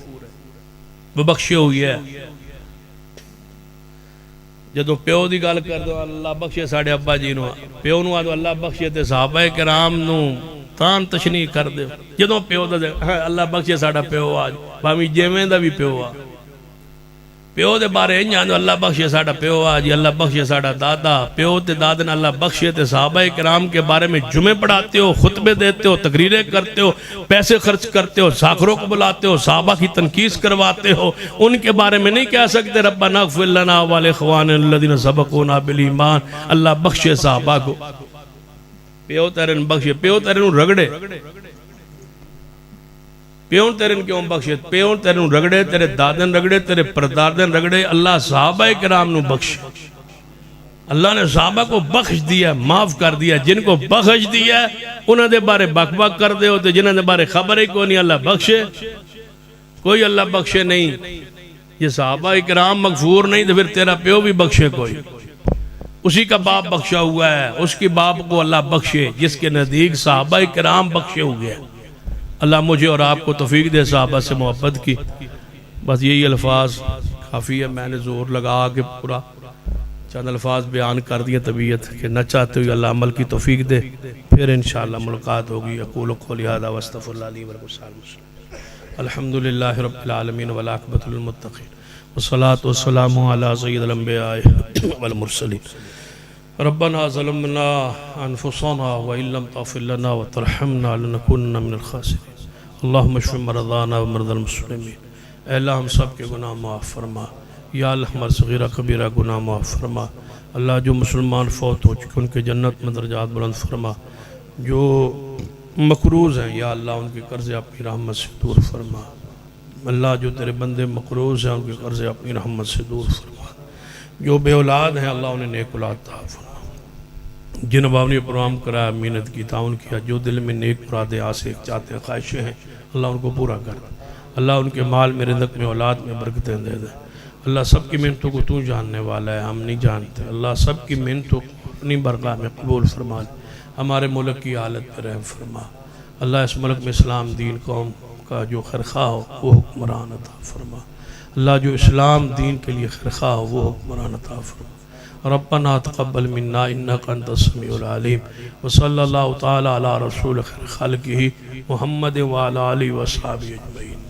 وہ بخشے ہوئی ہے. جدو پیو دی گل کر دو اللہ بخشے ساڑھے ابا جی نو، پیو نو آدھو اللہ بخشے تے صحابہ کرام نو تان تشنیح کر دے. جدو پیو دا دے اللہ بخشے ساڑھا پیو آج بامی جیویں دا بھی پیو آ. پیو دے بارے انجان دو اللہ بخشے ساڑھا پیو آج، اللہ بخشے ساڑھا دادا. پیو تے دادن اللہ بخشے تے صحابہ کرام کے بارے میں جمعے پڑھاتے ہو، خطبے دیتے ہو، تقریریں کرتے ہو، پیسے خرچ کرتے ہو، ساکھروں کو بلاتے ہو، صحابہ کی تنقیص کرواتے ہو. ان کے بارے میں نہیں کہہ سکتے ربنا اغفر لنا والاخوان الذین سبقونا بالایمان. اللہ بخشے صحابہ کو. پیو تیرن بخشے، پیو تیرن رگڑے، پیون تیرن کیوں بخشے، پیون تیرن رگڑے، تیرے دادن رگڑے، تیرے پردادن رگڑے. اللہ صحابہ کرام نو بخشے. اللہ نے صحابہ کو بخش دیا، معاف کر دیا. جن کو بخش دیا انہوں نے بارے بک بک کر دے ہوتے، جنہوں نے بارے خبر ہی کو نہیں. اللہ بخشے کوئی، اللہ بخشے نہیں. یہ صحابہ کرام مغفور نہیں تو پھر تیرا پیو بھی بخشے کوئی. اسی کا باپ بخشا ہوا ہے، اس کی باپ کو اللہ بخشے جس کے نزدیک صحابہ کرام بخشے ہوئے ہیں. اللہ مجھے اور آپ کو توفیق دے صحابہ سے محبت کی. بس یہی الفاظ کافی ہے، میں نے زور لگا کے پورا چند الفاظ بیان کر دیے طبیعت کہ نہ چاہتے ہوئے اللہ عمل کی توفیق دے. پھر انشاءاللہ ملاقات ہوگی. اقول قولی ھذا واستغفر اللہ لی ولکم سائر المسلمین. الحمدللہ رب العالمین والعاقبۃ للمتقین والصلاة والسلام علی سید الانبیاء والمرسلین. ربنا ظلمنا انفسنا وان لم تغفر لنا وترحمنا لنكونن من الخاسرین. اللہم اشف مرضانا ومرضى المسلمین. اے اللہ ہم سب کے گناہ معاف فرما. یا اللہ ہمارا صغیرہ کبیرہ گناہ معاف فرما. اللہ جو مسلمان فوت ہو چکے ان کے جنت میں درجات بلند فرما. جو مقروض ہیں یا اللہ ان کے قرض اپنی رحمت سے دور فرما. اللہ جو تیرے بندے مقروض ہیں ان کے قرض اپنی رحمت سے دور فرما. جو بے اولاد ہیں اللہ انہیں نیک اولاد عطا فرما. جن باپ نے پروگرام کرایا، محنت کی، تعاون کیا، جو دل میں نیک مرادیں آسے چاہتے ہیں، خواہشیں ہیں، اللہ ان کو پورا کر. اللہ ان کے مال میں، رزق میں، اولاد میں برکتیں دے دے. اللہ سب کی محنتوں کو تو جاننے والا ہے، ہم نہیں جانتے. اللہ سب کی محنتوں کو اپنی برگاہ میں قبول فرما. ہمارے ملک کی حالت پر رحم فرما. اللہ اس ملک میں اسلام دین قوم کا جو خیرخواہ ہو وہ حکمران عطا فرما. اللہ جو اسلام دین کے لیے خیرخواہ ہو وہ حکمران عطا فرما. ربنا تقبل منا انك انت السميع العليم. وصلى الله تعالى على رسول خير خلقه محمد وعلى اله وصحبه اجمعين.